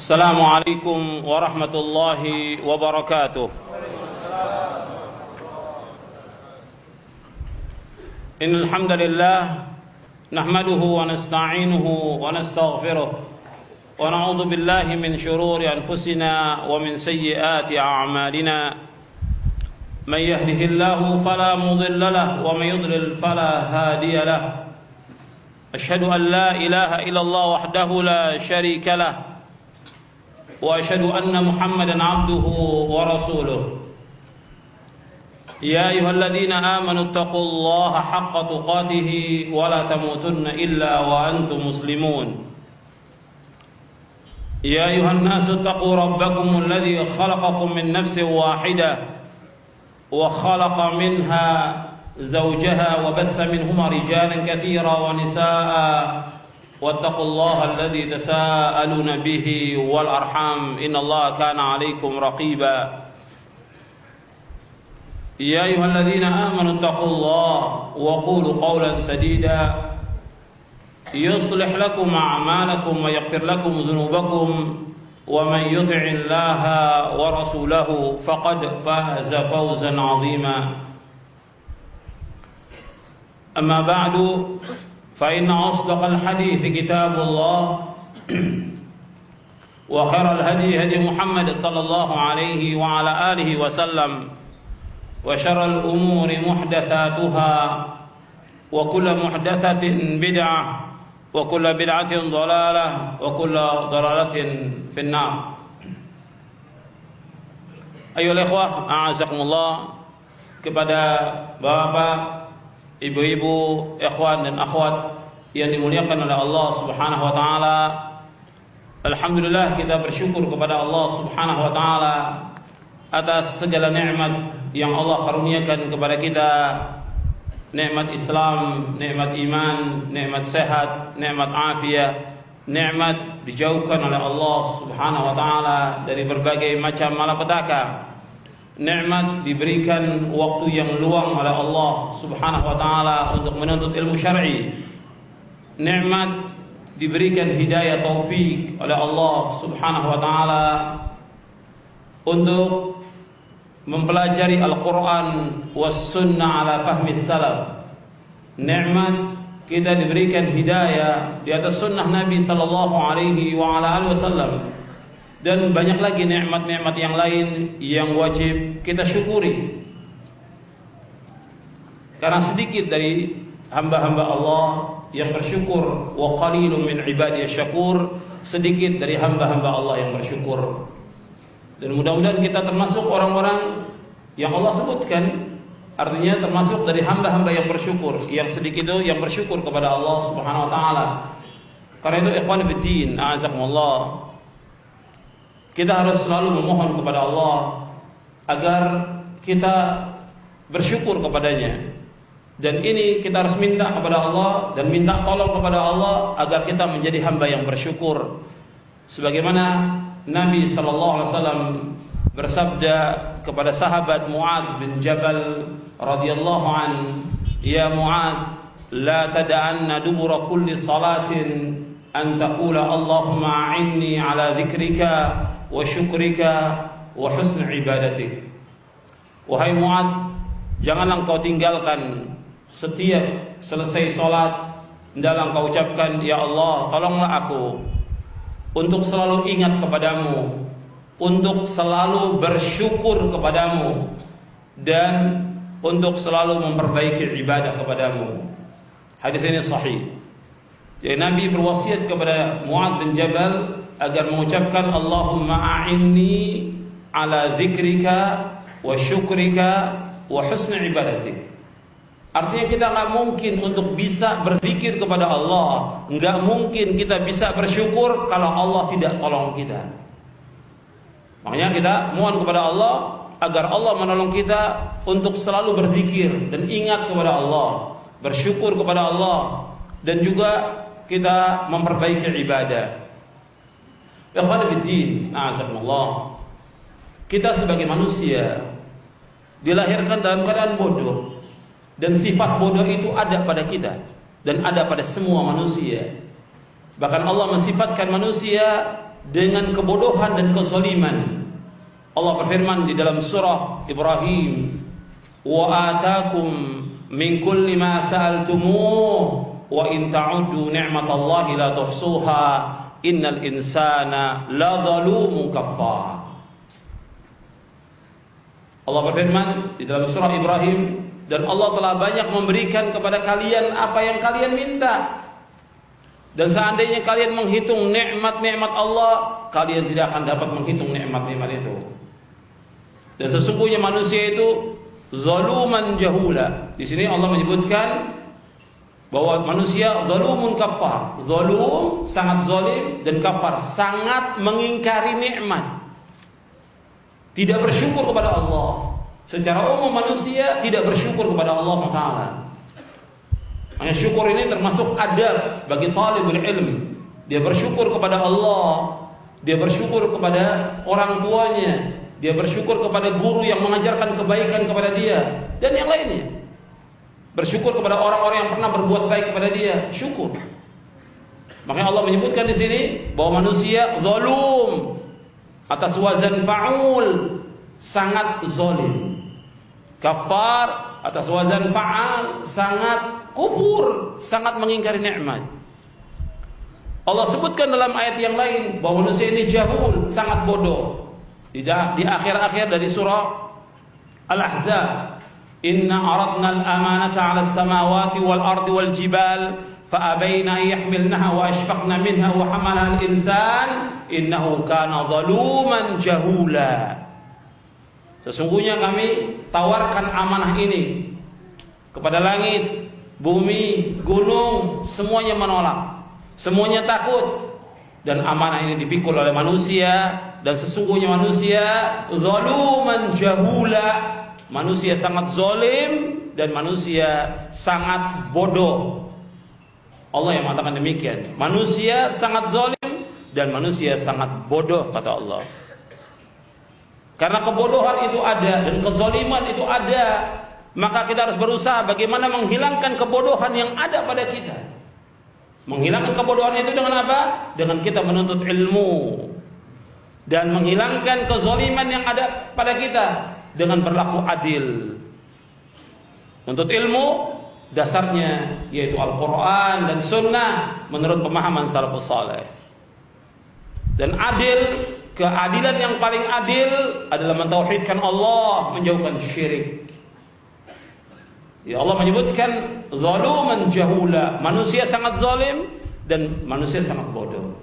السلام عليكم ورحمة الله وبركاته. إن الحمد لله نحمده ونستعينه ونستغفره ونعوذ بالله من شرور أنفسنا ومن سيئات أعمالنا. من يهده الله فلا مضل له ومن يضلل فلا هادي له. أشهد أن لا إله إلا الله وحده لا شريك له وأشهد أن محمدا عبده ورسوله. يا أيها الذين آمنوا اتقوا الله حق تقاته ولا تموتن إلا وأنتم مسلمون. يا أيها الناس اتقوا ربكم الذي خلقكم من نفس واحدة وخلق منها زوجها وبث منهما رجالا كثيرا ونساء واتقوا الله الذي تساءلون به والأرحام إن الله كان عليكم رقيبا. يا أيها الذين آمنوا اتقوا الله وقولوا قولا سديدا يصلح لكم أعمالكم ويغفر لكم ذنوبكم ومن يطع الله ورسوله فقد فاز فوزا عظيما. أما بعد فإن أصدق الحديث كتاب الله وخير الهدي هدي محمد صلى الله عليه وعلى آله وسلم وشر الأمور محدثاتها وكل محدثة بدعة وكل بدعة ضلالة وكل ضلالة في النار. أيها الإخوة أعزكم الله, kepada bapak, ibu-ibu, ikhwan dan akhwat yang dimuliakan oleh Allah Subhanahu wa taala. Alhamdulillah, kita bersyukur kepada Allah Subhanahu wa taala atas segala nikmat yang Allah karuniakan kepada kita. Nikmat Islam, nikmat iman, nikmat sehat, nikmat afiat, nikmat dijauhkan oleh Allah Subhanahu wa taala dari berbagai macam malapetaka. Nikmat diberikan waktu yang luang oleh Allah Subhanahu wa taala untuk menuntut ilmu syar'i. Nikmat diberikan hidayah taufik oleh Allah Subhanahu wa taala untuk mempelajari Al-Qur'an was sunnah ala fahmi salaf. Nikmat kita diberikan hidayah di atas sunnah Nabi sallallahu alaihi wa ala alihi wasallam. Dan banyak lagi nikmat-nikmat yang lain yang wajib kita syukuri. Karena sedikit dari hamba-hamba Allah yang bersyukur, wa qalilun min ibadiyasy syakur, sedikit dari hamba-hamba Allah yang bersyukur. Dan mudah-mudahan kita termasuk orang-orang yang Allah sebutkan, artinya termasuk dari hamba-hamba yang bersyukur, yang sedikit itu yang bersyukur kepada Allah Subhanahu wa taala. Karena itu ikhwan fiddin, a'azakumullah, kita harus selalu memohon kepada Allah agar kita bersyukur kepadanya. Dan ini kita harus minta kepada Allah dan minta tolong kepada Allah agar kita menjadi hamba yang bersyukur. Sebagaimana Nabi SAW bersabda kepada sahabat Mu'adz bin Jabal radhiyallahu an, "Ya Mu'adz, la tada'anna dubura kulli salatin an taqula Allahumma a'inni ala dzikrika wa syukrika wa husni ibadatik." Wahai Mu'adz, janganlah engkau tinggalkan setiap selesai salat hendaklah engkau ucapkan, "Ya Allah, tolonglah aku untuk selalu ingat kepadamu, untuk selalu bersyukur kepadamu, dan untuk selalu memperbaiki ibadah kepadamu." Hadis ini sahih. Jadi Nabi berwasiat kepada Mu'adz bin Jabal agar mengucapkan, "Allahumma a'inni ala dzikrika wa syukrika wa husni ibadatik." Artinya kita nggak mungkin untuk bisa berzikir kepada Allah, nggak mungkin kita bisa bersyukur kalau Allah tidak tolong kita. Makanya kita mohon kepada Allah agar Allah menolong kita untuk selalu berzikir dan ingat kepada Allah, bersyukur kepada Allah, dan juga kita memperbaiki ibadah. Ikhwan fiddin, a'azakumullah, kita sebagai manusia dilahirkan dalam keadaan bodoh. Dan sifat bodoh itu ada pada kita dan ada pada semua manusia. Bahkan Allah mensifatkan manusia dengan kebodohan dan kezaliman. Allah berfirman di dalam surah Ibrahim, "Wa atakum min kulli ma sa'altumuh wa in ta'uddu ni'matallahi la tuhsuha innal insana la zalumun kafar." Allah berfirman di dalam surah Ibrahim, dan Allah telah banyak memberikan kepada kalian apa yang kalian minta. Dan seandainya kalian menghitung nikmat-nikmat Allah, kalian tidak akan dapat menghitung nikmat-nikmat itu. Dan sesungguhnya manusia itu zaluman jahula. Di sini Allah menyebutkan bahwa manusia zalumun kafar. Zalum sangat zalim, dan kafar sangat mengingkari nikmat. Tidak bersyukur kepada Allah. Secara umum manusia tidak bersyukur kepada Allah Taala. Hanya syukur ini termasuk adab bagi talibul ilm. Dia bersyukur kepada Allah, dia bersyukur kepada orang tuanya, dia bersyukur kepada guru yang mengajarkan kebaikan kepada dia, dan yang lainnya. Bersyukur kepada orang-orang yang pernah berbuat baik kepada dia, syukur. Makanya Allah menyebutkan di sini bahwa manusia zalum atas wazan fa'ul, sangat zalim. Kafar atas wazan fa'al, sangat kufur, sangat mengingkari nikmat. Allah sebutkan dalam ayat yang lain bahwa manusia ini jahul, sangat bodoh. Di akhir-akhir dari surah Al-Ahzab, "Inna aradna al-amanata 'ala as-samawati wal ardi wal jibal fa'abayna an yahmilnaha wa ashfaqna minha wa hamalaha al-insan innahu kana zaluman jahula." Sesungguhnya kami tawarkan amanah ini kepada langit, bumi, gunung, semuanya menolak, semuanya takut, dan amanah ini dipikul oleh manusia, dan sesungguhnya manusia zaluman jahula, manusia sangat zalim dan manusia sangat bodoh. Allah yang mengatakan demikian, manusia sangat zalim dan manusia sangat bodoh, kata Allah. Karena kebodohan itu ada dan kezaliman itu ada, maka kita harus berusaha bagaimana menghilangkan kebodohan yang ada pada kita. Menghilangkan kebodohan itu dengan apa? Dengan kita menuntut ilmu. Dan menghilangkan kezaliman yang ada pada kita dengan berlaku adil. Menuntut ilmu dasarnya yaitu Al-Quran dan Sunnah menurut pemahaman salafus saleh. Dan adil, keadilan yang paling adil adalah mentauhidkan Allah, menjauhkan syirik. Ya, Allah menyebutkan zaluman jahula, manusia sangat zalim dan manusia sangat bodoh.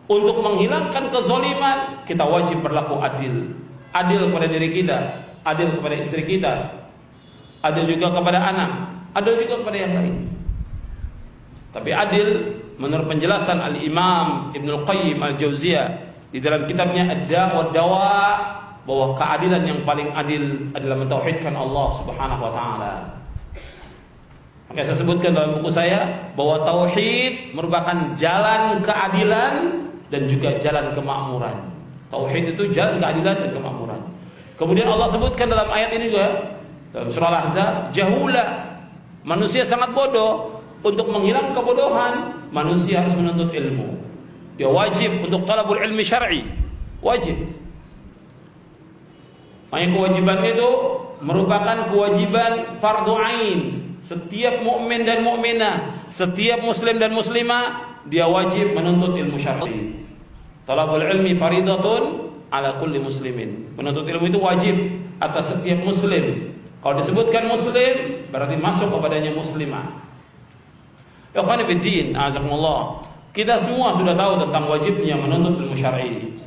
Untuk menghilangkan kezaliman, kita wajib berlaku adil. Adil kepada diri kita, adil kepada istri kita, adil juga kepada anak, adil juga kepada yang lain. Tapi adil menurut penjelasan Al-Imam Ibnul Qayyim Al-Jauziyah di dalam kitabnya Ad-Da' wa Dawa, bahwa keadilan yang paling adil adalah mentauhidkan Allah Subhanahu wa taala. Maka saya sebutkan dalam buku saya bahwa tauhid merupakan jalan keadilan dan juga jalan kemakmuran. Tauhid itu jalan keadilan dan kemakmuran. Kemudian Allah sebutkan dalam ayat ini juga dalam surah Al-Ahzab, jahula, manusia sangat bodoh. Untuk menghilang kebodohan, manusia harus menuntut ilmu. Dia wajib untuk talabul ilmi syar'i, wajib. Makanya kewajiban itu merupakan kewajiban fardu ain. Setiap mukmin dan mukminah, setiap muslim dan muslimah, dia wajib menuntut ilmu syar'i. Talabul ilmi faridatun ala kulli muslimin. Menuntut ilmu itu wajib atas setiap muslim. Kalau disebutkan muslim, berarti masuk kepadanya muslimah. Ikhwan fillah, azakumullah. Kita semua sudah tahu tentang wajibnya menuntut ilmu syar'i.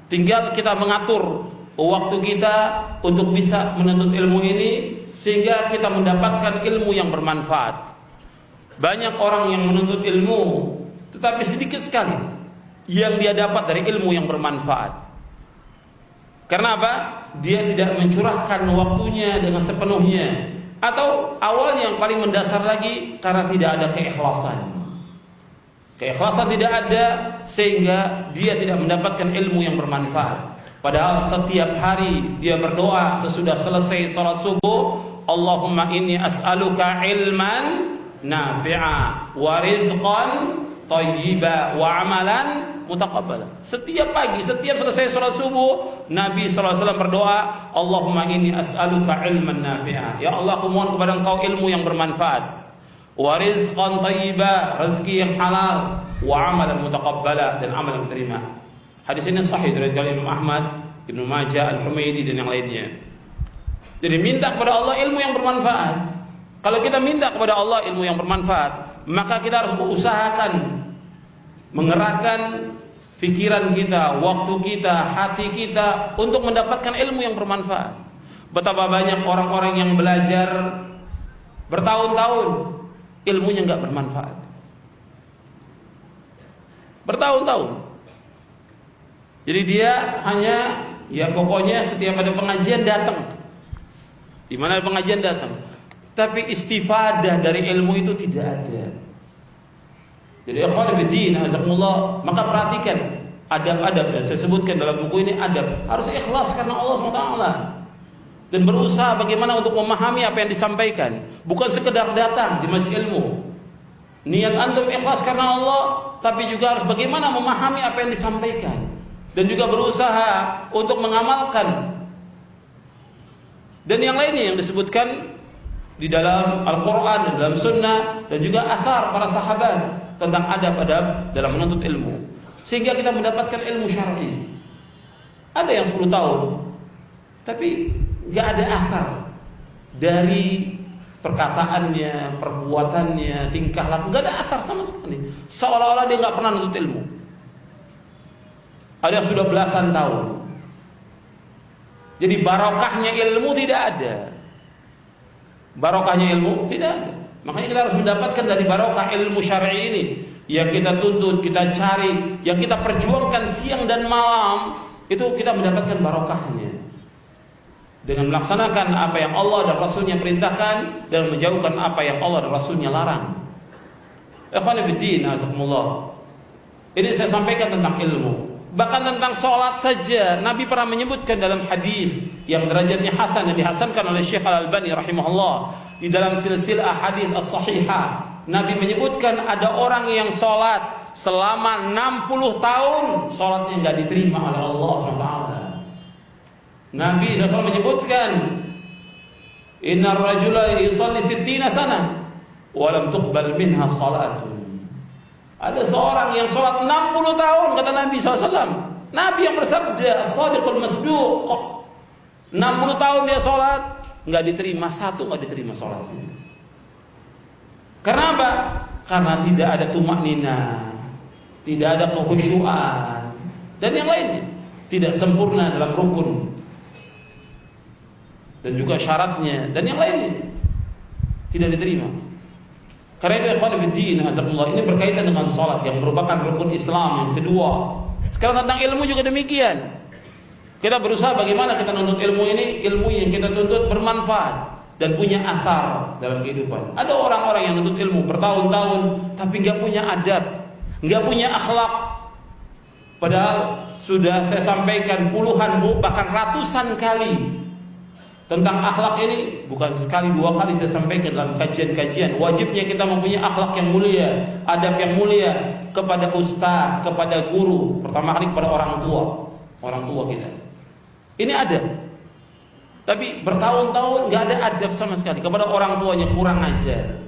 Tinggal kita mengatur waktu kita untuk bisa menuntut ilmu ini sehingga kita mendapatkan ilmu yang bermanfaat. Banyak orang yang menuntut ilmu, tetapi sedikit sekali yang dia dapat dari ilmu yang bermanfaat. Karena apa? Dia tidak mencurahkan waktunya dengan sepenuhnya. Atau awal yang paling mendasar lagi, karena tidak ada keikhlasan. Keikhlasan tidak ada sehingga dia tidak mendapatkan ilmu yang bermanfaat. Padahal setiap hari dia berdoa sesudah selesai salat subuh, Allahumma inni as'aluka ilman nafi'a wa rizqan thayyiba wa amalan mutaqabbala. Setiap pagi, setiap selesai sholat subuh, Nabi SAW berdoa, Allahumma inni as'aluka ilman nafi'a. Ya Allah, aku mohon kepada Engkau ilmu yang bermanfaat. Wa rizqan thayyiba, rezeki yang halal. Wa amalan mutaqabbala, dan amal yang diterima. Hadis ini sahih dari Imam Ahmad, Ibnu Majah, Al-Humaydi, dan yang lainnya. Jadi minta kepada Allah ilmu yang bermanfaat. Kalau kita minta kepada Allah ilmu yang bermanfaat, maka kita harus berusahakan mengerahkan pikiran kita, waktu kita, hati kita untuk mendapatkan ilmu yang bermanfaat. Betapa banyak orang-orang yang belajar bertahun-tahun, ilmunya nggak bermanfaat. Bertahun-tahun. Jadi dia hanya, ya pokoknya setiap ada pengajian datang. Di mana ada pengajian datang. Tapi istifadah dari ilmu itu tidak ada. Jadi ikhwan fillah, azakumullah, maka perhatikan adab-adab yang saya sebutkan dalam buku ini. Adab harus ikhlas karena Allah SWT, dan berusaha bagaimana untuk memahami apa yang disampaikan, bukan sekedar datang di majelis ilmu. Niat antum ikhlas karena Allah, tapi juga harus bagaimana memahami apa yang disampaikan, dan juga berusaha untuk mengamalkan. Dan yang lainnya yang disebutkan di dalam Al-Quran dan dalam Sunnah, dan juga athar para sahabat tentang adab-adab dalam menuntut ilmu, sehingga kita mendapatkan ilmu syar'i. Ada yang 10 tahun tapi gak ada athar dari perkataannya, perbuatannya, tingkah laku, gak ada athar sama sekali, seolah-olah dia gak pernah menuntut ilmu. Ada yang sudah belasan tahun. Jadi barokahnya ilmu tidak ada. Barokahnya ilmu tidak ada. Makanya kita harus mendapatkan dari barokah ilmu syar'i ini yang kita tuntut, kita cari, yang kita perjuangkan siang dan malam, itu kita mendapatkan barokahnya dengan melaksanakan apa yang Allah dan Rasulnya perintahkan, dan menjauhkan apa yang Allah dan Rasulnya larang. Ikhwan fillah, azakumullah. Ini saya sampaikan tentang ilmu. Bahkan tentang sholat saja Nabi pernah menyebutkan dalam hadis yang derajatnya hasan, yang dihasankan oleh Syekh Al-Albani rahimahullah di dalam silsilah hadis as-sahihah. Nabi menyebutkan ada orang yang sholat selama 60 tahun, sholatnya nggak diterima oleh Allah SWT. Nabi SAW menyebutkan, Innar rajula yusalli 60 sana wa lam tuqbal minha salatun. Ada seorang yang sholat 60 tahun, kata Nabi SAW. Nabi yang bersabda, as-sadiqul masduq, 60 tahun dia sholat, nggak diterima, satu nggak diterima sholatnya. Kenapa? Karena tidak ada tumaknina, tidak ada kekhusyuan, dan yang lainnya, tidak sempurna dalam rukun, dan juga syaratnya, dan yang lainnya tidak diterima. Karena itu ikhwan fillah, azakumullah, ini berkaitan dengan salat yang merupakan rukun Islam yang kedua. Sekarang tentang ilmu juga demikian. Kita berusaha bagaimana kita menuntut ilmu ini, ilmu yang kita tuntut bermanfaat dan punya athar dalam kehidupan. Ada orang-orang yang menuntut ilmu bertahun-tahun tapi nggak punya adab, nggak punya akhlak. Padahal sudah saya sampaikan puluhan, bahkan ratusan kali tentang akhlak ini, bukan sekali dua kali saya sampaikan dalam kajian-kajian. Wajibnya kita mempunyai akhlak yang mulia, adab yang mulia kepada ustaz, kepada guru, pertama kali kepada orang tua kita. Ini adab. Tapi bertahun-tahun nggak ada adab sama sekali kepada orang tuanya, kurang ajar.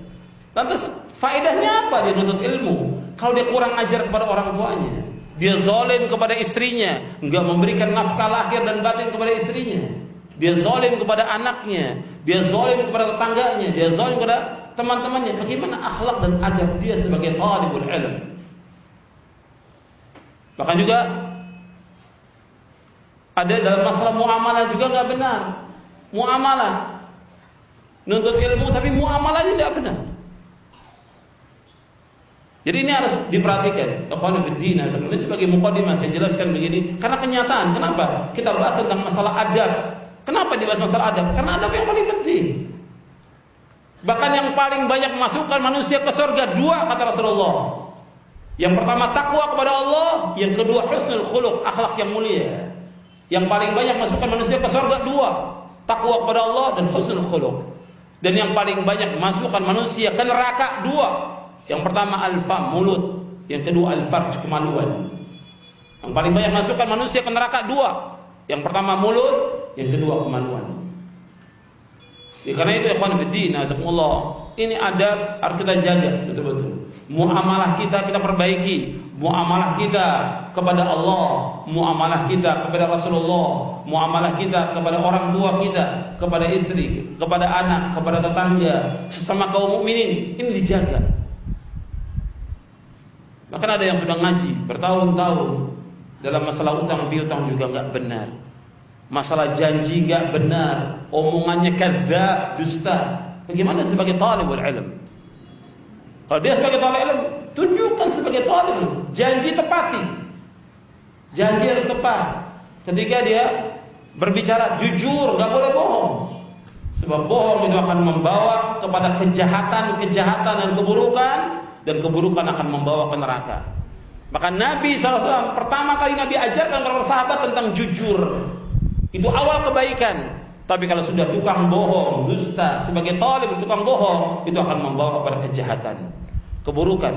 Lantas faedahnya apa dia menuntut ilmu kalau dia kurang ajar kepada orang tuanya? Dia zalim kepada istrinya, nggak memberikan nafkah lahir dan batin kepada istrinya. Dia zalim kepada anaknya, dia zalim kepada tetangganya, dia zalim kepada teman-temannya. Bagaimana akhlak dan adab dia sebagai talibul ilm? Bahkan juga ada dalam masalah muamalah juga nggak benar. Muamalah, nuntut ilmu tapi muamalahnya tidak benar. Jadi ini harus diperhatikan. Ikhwan fillah, ini sebagai mukadimah saya jelaskan begini karena kenyataan. Kenapa kita bahas tentang masalah adab? Kenapa dibahas masalah adab? Karena adab yang paling penting. Bahkan yang paling banyak masukkan manusia ke surga, dua kata Rasulullah. Yang pertama takwa kepada Allah, yang kedua husnul khuluq, akhlak yang mulia. Yang paling banyak masukkan manusia ke surga dua, takwa kepada Allah dan husnul khuluq. Dan yang paling banyak masukkan manusia ke neraka dua. Yang pertama al-fam, mulut. yang kedua al-farj, kemaluan. Yang paling banyak masukkan manusia ke neraka dua. Yang pertama mulut, yang kedua kemaluan. Karena itu ikhwan fillah, azakumullah, ini adab harus kita jaga betul-betul. Muamalah kita perbaiki. Muamalah kita kepada Allah, muamalah kita kepada Rasulullah, muamalah kita kepada orang tua kita, kepada istri, kepada anak, kepada tetangga, sesama kaum mukminin, ini dijaga. Bahkan ada yang sudah ngaji bertahun-tahun dalam masalah utang piutang juga nggak benar, masalah janji nggak benar, omongannya kadzdzab, dusta. Bagaimana sebagai talibul ilm? Kalau dia sebagai talibul ilm, tunjukkan sebagai talibul, janji tepati, janji harus tepat. Ketika dia berbicara jujur, nggak boleh bohong. Sebab bohong itu akan membawa kepada kejahatan dan keburukan. Dan keburukan akan membawa ke neraka. Maka Nabi SAW pertama kali Nabi ajarkan para sahabat tentang jujur. Itu awal kebaikan. Tapi kalau sudah tukang bohong, dusta, sebagai talib tukang bohong, itu akan membawa kepada kejahatan, keburukan.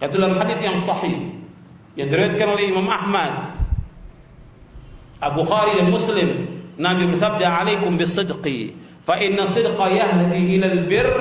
Kata dalam hadis yang sahih yang diriwayatkan oleh Imam Ahmad, Al-Bukhari dan Muslim, Nabi bersabda, "Alaikum bis-sidqi, fa inna sidqa yahdi ila al-birr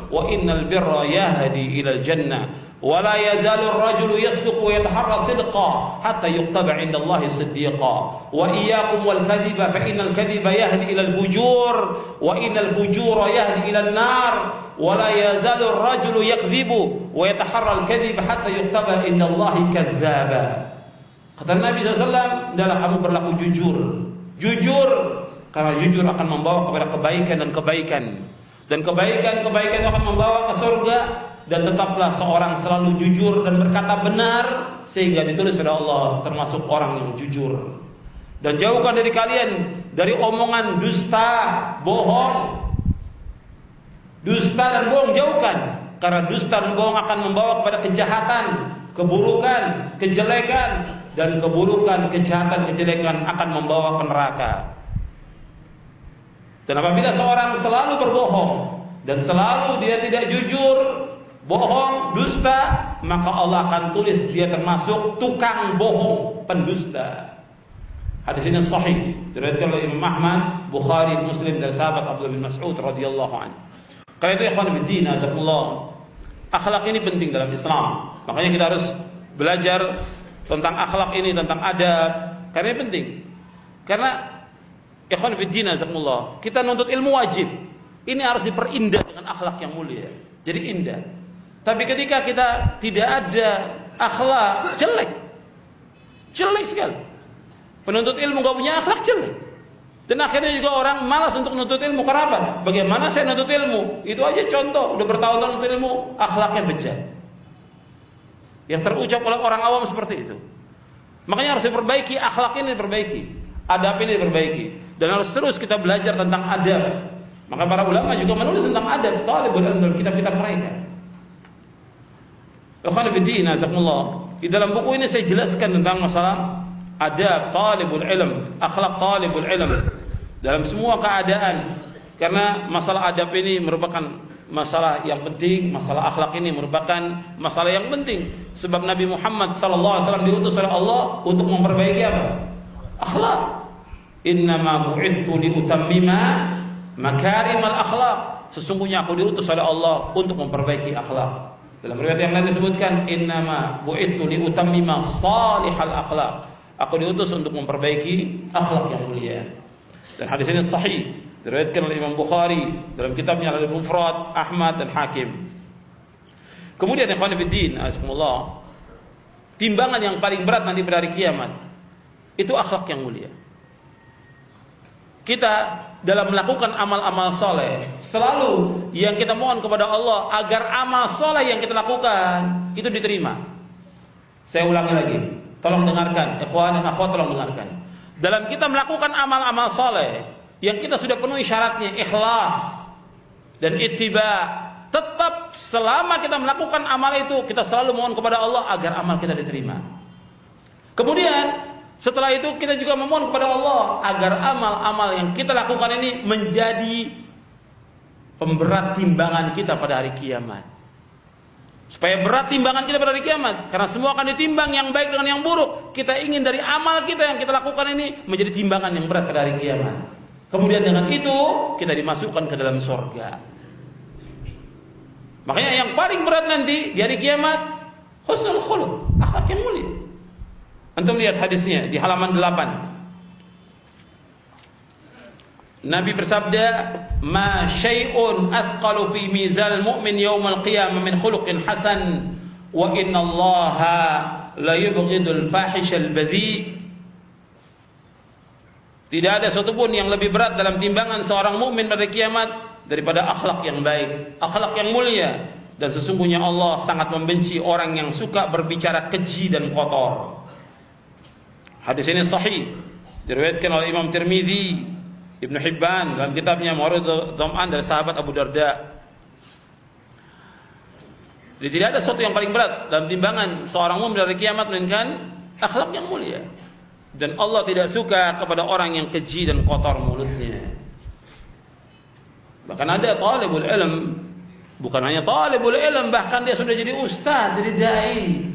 wa innal birra yahdi ila al-jannah wa la yazalu ar-rajulu yasduqu wa yataharra sidqa hatta yuktaba 'inda Allah siddiqa wa iyyakum wal kadhiba fa innal kadhiba yahdi ila al-fujur wa innal fujura yahdi ila an-nar wa la yazalu ar-rajulu yakdhibu wa yataharra al-kadhiba hatta yuktaba 'inda Allah kadzdzaba." Kata Nabi SAW, hendaklah kamu berlaku jujur. Jujur, karena jujur akan membawa kepada kebaikan dan kebaikan. Dan kebaikan akan membawa ke surga. Dan tetaplah seorang selalu jujur dan berkata benar, sehingga ditulis oleh Allah termasuk orang yang jujur. Dan jauhkan dari kalian dari omongan dusta, bohong. Dusta dan bohong jauhkan. Karena dusta dan bohong akan membawa kepada kejahatan, keburukan, kejelekan. Dan keburukan, kejahatan, kejelekan akan membawa ke neraka. Dan apabila seorang selalu berbohong dan selalu dia tidak jujur, bohong, dusta, maka Allah akan tulis dia termasuk tukang bohong, pendusta. Hadis ini sahih, diriwayatkan oleh Imam Ahmad, Bukhari, Muslim dari sahabat Abdullah bin Mas'ud radhiyallahu anhu. Karena itu ikhwan fillah, azakumullah, akhlak ini penting dalam Islam. Makanya kita harus belajar tentang akhlak ini, tentang adab, karena ini penting. Karena ikhwan fillah, azakumullah, kita nuntut ilmu wajib. Ini harus diperindah dengan akhlak yang mulia. Jadi indah. Tapi ketika kita tidak ada akhlak, jelek. Jelek sekali. Penuntut ilmu gak punya akhlak, jelek. Dan akhirnya juga orang malas untuk menuntut ilmu. Kenapa? Bagaimana saya nuntut ilmu? Itu aja contoh, udah bertahun-tahun nuntut ilmu, akhlaknya bejat. Yang terucap oleh orang awam seperti itu. Makanya harus diperbaiki, akhlak ini diperbaiki, adab ini diperbaiki. Dan harus terus kita belajar tentang adab. Maka para ulama juga menulis tentang adab talibul ilm dalam kitab-kitab mereka. Di dalam buku ini saya jelaskan tentang masalah adab talibul ilm, akhlak talibul ilm dalam semua keadaan. Karena masalah adab ini merupakan masalah yang penting, masalah akhlak ini merupakan masalah yang penting. Sebab Nabi Muhammad SAW diutus oleh Allah untuk memperbaiki apa? Akhlak. Innama bu'ithtu liutammima makarimal akhlak. Sesungguhnya aku diutus oleh Allah untuk memperbaiki akhlak. Dalam riwayat yang lain disebutkan innama bu'ithtu liutammima salihal akhlak. Aku diutus untuk memperbaiki akhlak yang mulia. Dan hadis ini sahih, diriwayatkan oleh Imam Bukhari dalam kitabnya Al-Mufrad, Ahmad dan Hakim. Kemudian ikhwan fillah, azakumullah, timbangan yang paling berat nanti pada hari kiamat itu akhlak yang mulia. Kita dalam melakukan amal-amal soleh, selalu yang kita mohon kepada Allah agar amal soleh yang kita lakukan itu diterima. Saya ulangi lagi, tolong dengarkan, ikhwan dan akhwat, tolong dengarkan. Dalam kita melakukan amal-amal soleh yang kita sudah penuhi syaratnya, ikhlas dan ittiba, tetap selama kita melakukan amal itu kita selalu mohon kepada Allah agar amal kita diterima. Kemudian setelah itu kita juga memohon kepada Allah agar amal-amal yang kita lakukan ini menjadi pemberat timbangan kita pada hari kiamat. Supaya berat timbangan kita pada hari kiamat. Karena semua akan ditimbang, yang baik dengan yang buruk. Kita ingin dari amal kita yang kita lakukan ini menjadi timbangan yang berat pada hari kiamat. Kemudian dengan itu kita dimasukkan ke dalam surga. Makanya yang paling berat nanti di hari kiamat husnul khuluq, akhlak yang mulia. Antum lihat hadisnya di halaman 8. Nabi bersabda, "Ma syai'un athqalu fi mizanil mu'min yaumal qiyamah min khuluqin hasan wa innallaha la yubghidul fahishal badhi." Tidak ada satu pun yang lebih berat dalam timbangan seorang mukmin pada kiamat daripada akhlak yang baik, akhlak yang mulia. Dan sesungguhnya Allah sangat membenci orang yang suka berbicara keji dan kotor. Hadis ini sahih, diriwayatkan oleh Imam Tirmidzi, Ibnu Hibban dalam kitabnya Ma'rudud Dhama'an dari sahabat Abu Darda. Jadi tidak ada sesuatu yang paling berat dalam timbangan seorang mukmin dari kiamat melainkan akhlak yang mulia. Dan Allah tidak suka kepada orang yang keji dan kotor mulutnya. Bahkan ada talibul ilm, bukan hanya talibul ilm, bahkan dia sudah jadi ustaz, jadi dai,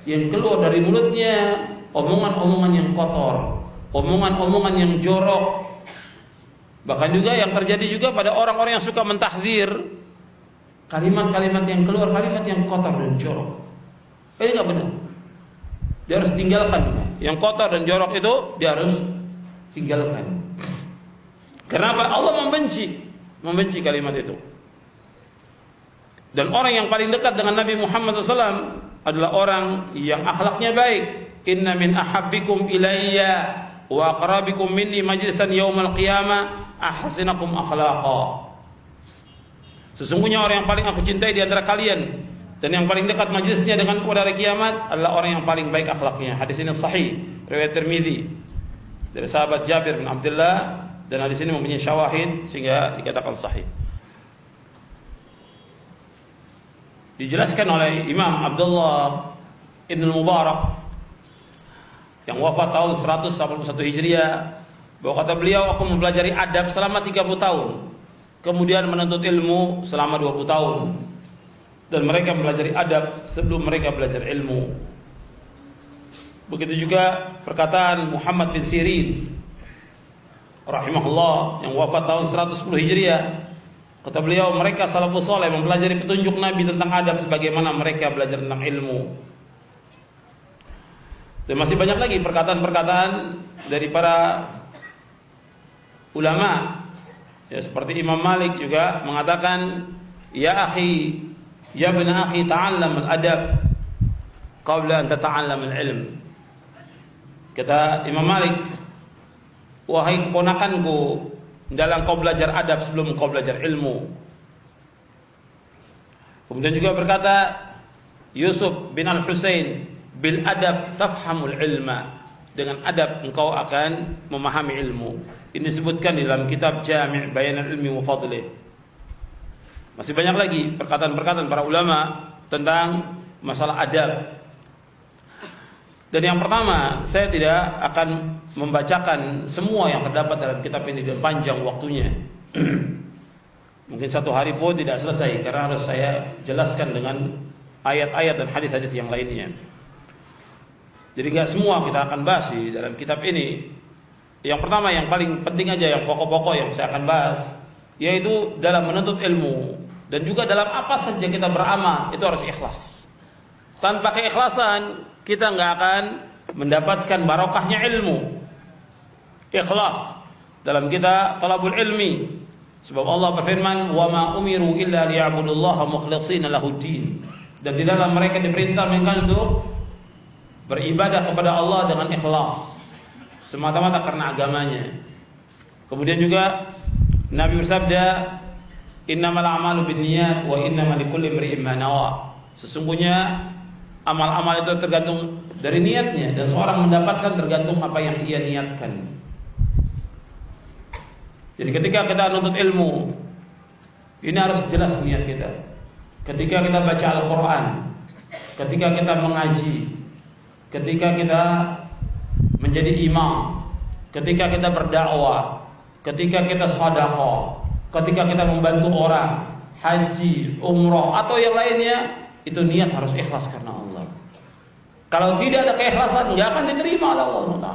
yang keluar dari mulutnya omongan-omongan yang kotor, omongan-omongan yang jorok. Bahkan juga yang terjadi juga pada orang-orang yang suka mentahdzir, kalimat-kalimat yang keluar, kalimat yang kotor dan jorok. Ini enggak benar. Dia harus tinggalkan. Yang kotor dan jorok itu dia harus tinggalkan. Kenapa? Allah membenci kalimat itu. Dan orang yang paling dekat dengan Nabi Muhammad SAW adalah orang yang akhlaknya baik. Inna min ahabbikum ilayya wa aqrabikum minni majlisan yaumal qiyamah ahsanakum akhlaqa. Sesungguhnya orang yang paling aku cintai di antara kalian dan yang paling dekat majlisnya dengan pada hari kiamat adalah orang yang paling baik akhlaknya. Hadis ini sahih, riwayat Tirmidzi dari sahabat Jabir bin Abdullah, dan hadis ini mempunyai syawahid sehingga dikatakan sahih. Dijelaskan oleh Imam Abdullah Ibn Mubarak yang wafat tahun 181 Hijriah, bahwa kata beliau, aku mempelajari adab selama 30 tahun, kemudian menuntut ilmu selama 20 tahun, dan mereka mempelajari adab sebelum mereka belajar ilmu. Begitu juga perkataan Muhammad bin Sirin rahimahullah yang wafat tahun 110 Hijriah. Kata beliau, mereka salafus saleh mempelajari petunjuk Nabi tentang adab sebagaimana mereka belajar tentang ilmu. Dan masih banyak lagi perkataan-perkataan dari para ulama. Ya, seperti Imam Malik juga mengatakan, ya akhi, ya bna akhi, ta'allam al-adab qabla an tata'allam al-ilm. Kata Imam Malik, wahai keponakanku, dalam kau belajar adab sebelum kau belajar ilmu. Kemudian juga berkata Yusuf bin Al-Husain, bil adab tafhamul ilma, dengan adab engkau akan memahami ilmu. Ini disebutkan di dalam kitab Jami' Bayanul Ilmi wa Fadlih. Masih banyak lagi perkataan-perkataan para ulama tentang masalah adab. Dan yang pertama, saya tidak akan membacakan semua yang terdapat dalam kitab ini, dan panjang waktunya. Mungkin satu hari pun tidak selesai, karena harus saya jelaskan dengan ayat-ayat dan hadis-hadis yang lainnya. Jadi gak semua kita akan bahas di dalam kitab ini. Yang pertama, yang paling penting aja, yang pokok-pokok yang saya akan bahas, yaitu dalam menuntut ilmu dan juga dalam apa saja kita beramal, itu harus ikhlas. Tanpa keikhlasan kita gak akan mendapatkan barokahnya ilmu. Ikhlas dalam kita talabul ilmi. Sebab Allah berfirman, "Wa ma umiru illa liya'budullaha mukhlishina lahuddin." Dan tidaklah mereka diperintah melainkan untuk beribadah kepada Allah dengan ikhlas, semata-mata karena agamanya. Kemudian juga Nabi bersabda, "Innamal a'malu binniyat wa innamal likulli imri'in ma nawa." Sesungguhnya amal-amal itu tergantung dari niatnya, dan seorang mendapatkan tergantung apa yang ia niatkan. Jadi ketika kita menuntut ilmu, ini harus jelas niat kita. Ketika kita baca Al-Quran, ketika kita mengaji, ketika kita menjadi imam, ketika kita berdakwah, ketika kita sedekah, ketika kita membantu orang, haji, umrah atau yang lainnya, itu niat harus ikhlas karena Allah. Kalau tidak ada keikhlasan, nggak akan diterima oleh Allah SWT.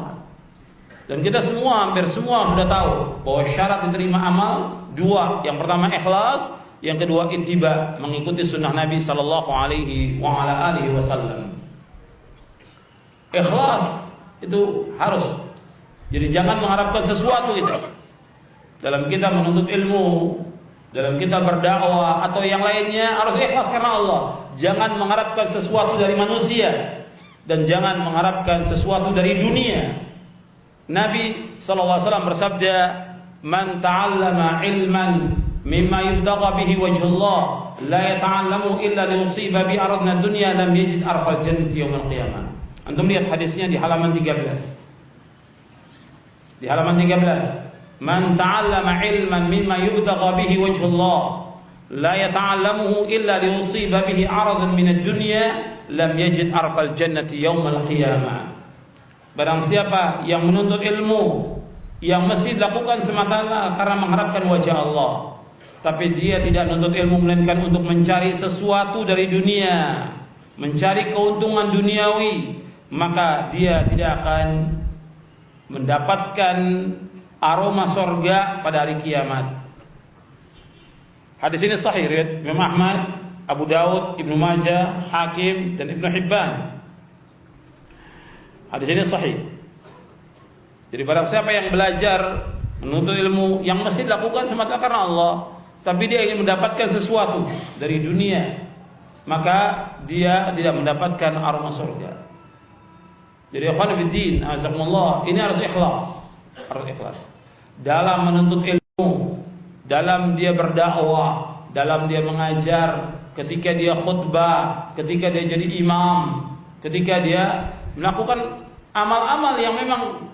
Dan kita semua, hampir semua sudah tahu bahwa syarat diterima amal dua. Yang pertama ikhlas, yang kedua ittiba, mengikuti sunnah Nabi Sallallahu Alaihi Wasallam. Ikhlas itu harus. Jadi jangan mengharapkan sesuatu itu dalam kita menuntut ilmu, dalam kita berdakwah atau yang lainnya, harus ikhlas karena Allah. Jangan mengharapkan sesuatu dari manusia dan jangan mengharapkan sesuatu dari dunia. Nabi SAW bersabda, "Man ta'allama ilman mimma yubtagha bihi wajhullah, la yata'allamu illa liyusiba bi aradna dunya, lam yajid arfal jannati yaumil qiyamah." Antum lihat hadisnya di halaman 13. Di halaman 13. Man ta'allama ilman mimma yubtagha bihi wajhullah, la yata'allamuhu illa liyusiba bihi aradan minad dunya, lam yajid arfal jannati yaumil qiyamah. Barang siapa yang menuntut ilmu yang mesti dilakukan semata karena mengharapkan wajah Allah, tapi dia tidak menuntut ilmu melainkan untuk mencari sesuatu dari dunia, mencari keuntungan duniawi, maka dia tidak akan mendapatkan aroma sorga pada hari kiamat. Hadis ini sahih riwayat Imam Ahmad, Abu Daud, Ibnu Majah, Hakim dan Ibnu Hibban. Hadis ini sahih. Jadi barang siapa yang belajar menuntut ilmu yang mesti dilakukan semata karena Allah, tapi dia ingin mendapatkan sesuatu dari dunia, maka dia tidak mendapatkan aroma surga. Jadi ikhwan fillah, azakumullah, ini harus ikhlas. Harus ikhlas dalam menuntut ilmu, dalam dia berdakwah, dalam dia mengajar, ketika dia khutbah, ketika dia jadi imam, ketika dia melakukan amal-amal yang memang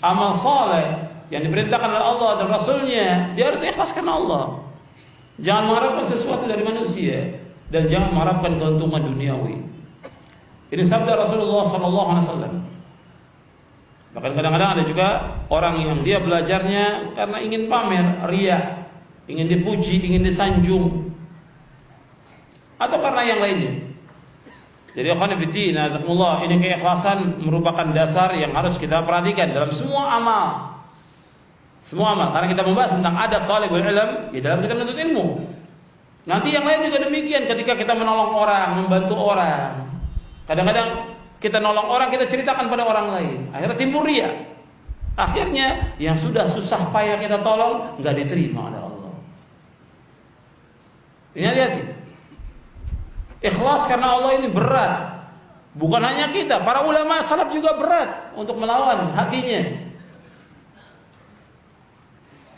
amal saleh yang diperintahkan oleh Allah dan Rasulnya, dia harus ikhlas karena Allah. Jangan mengharapkan sesuatu dari manusia dan jangan mengharapkan keuntungan duniawi. Ini sabda Rasulullah SAW. Bahkan kadang-kadang ada juga orang yang dia belajarnya karena ingin pamer, riya, ingin dipuji, ingin disanjung, atau karena yang lainnya. Jadi ikhwan fillah, azakumullah, ini keikhlasan merupakan dasar yang harus kita perhatikan dalam semua amal. Semua amal, karena kita membahas tentang adab talibul ilm di dalam kita menuntut ilmu. Nanti yang lain juga demikian, ketika kita menolong orang, membantu orang. Kadang-kadang kita nolong orang, kita ceritakan pada orang lain. Akhirnya timbul riya. Akhirnya yang sudah susah payah kita tolong enggak diterima oleh Allah. Ini hati-hati. Ikhlas karena Allah ini berat. Bukan hanya kita, para ulama salaf juga berat untuk melawan hatinya.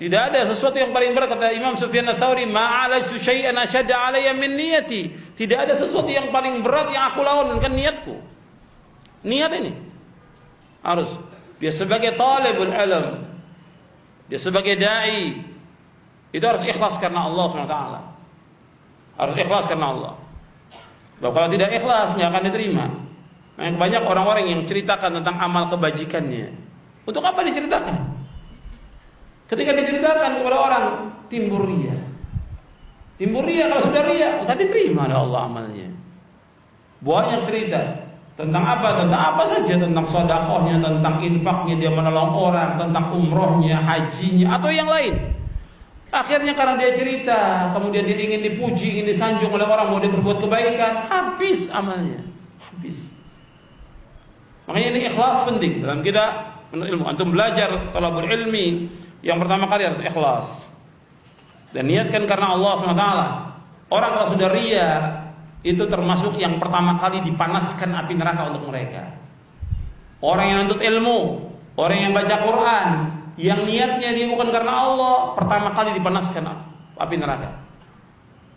Tidak ada sesuatu yang paling berat, kata Imam Sufyan Ats-Tsauri, ma'alajtu syai'an ashadda 'alayya min niyati. Tidak ada sesuatu yang paling berat yang aku lawan dengan niatku. Niat ini harus dia sebagai talibul ilm, dia sebagai dai, itu harus ikhlas karena Allah SWT. Harus ikhlas karena Allah. Bahwa kalau tidak ikhlas nggak akan diterima. Banyak orang-orang yang ceritakan tentang amal kebajikannya. Untuk apa diceritakan? Ketika diceritakan kepada orang, timbul riya. Timbul riya, kalau sudah riya nggak diterima oleh Allah amalnya. Banyak cerita tentang apa? Tentang apa saja, tentang sedekahnya, tentang infaknya, dia menolong orang, tentang umrohnya, hajinya, atau yang lain. Akhirnya karena dia cerita, kemudian dia ingin dipuji, ingin disanjung oleh orang, mau dia berbuat kebaikan, habis amalnya, habis. Makanya ini ikhlas penting dalam kita menuntut ilmu. Antum belajar talabul ilmi, yang pertama kali harus ikhlas dan niatkan karena Allah SWT. Orang kalau sudah riya, itu termasuk yang pertama kali dipanaskan api neraka untuk mereka. Orang yang menuntut ilmu, orang yang baca Quran, yang niatnya dia bukan karena Allah, pertama kali dipanaskan api neraka.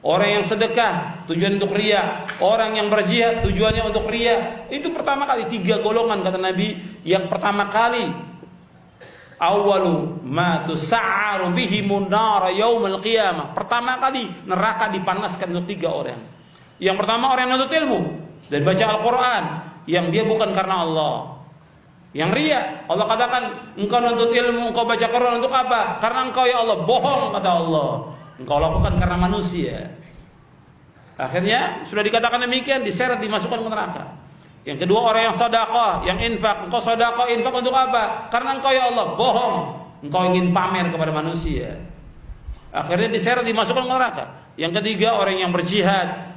Orang yang sedekah tujuan untuk riya, orang yang berjihad tujuannya untuk riya, itu pertama kali. 3 golongan kata Nabi, yang pertama kali awwalu ma tus'aru bihimun nar yaumil qiyamah. Pertama kali neraka dipanaskan untuk 3 orang. Yang pertama orang yang menuntut ilmu dan baca Al-Quran, yang dia bukan karena Allah. Yang riya, Allah katakan, engkau menuntut ilmu, engkau baca Quran untuk apa? Karena engkau ya Allah, bohong kata Allah. Engkau lakukan karena manusia. Akhirnya sudah dikatakan demikian, diseret, dimasukkan ke neraka. Yang kedua, orang yang sedekah, yang infak. Engkau sedekah, infak untuk apa? Karena engkau ya Allah, bohong. Engkau ingin pamer kepada manusia. Akhirnya diseret, dimasukkan ke neraka. Yang ketiga, orang yang berjihad.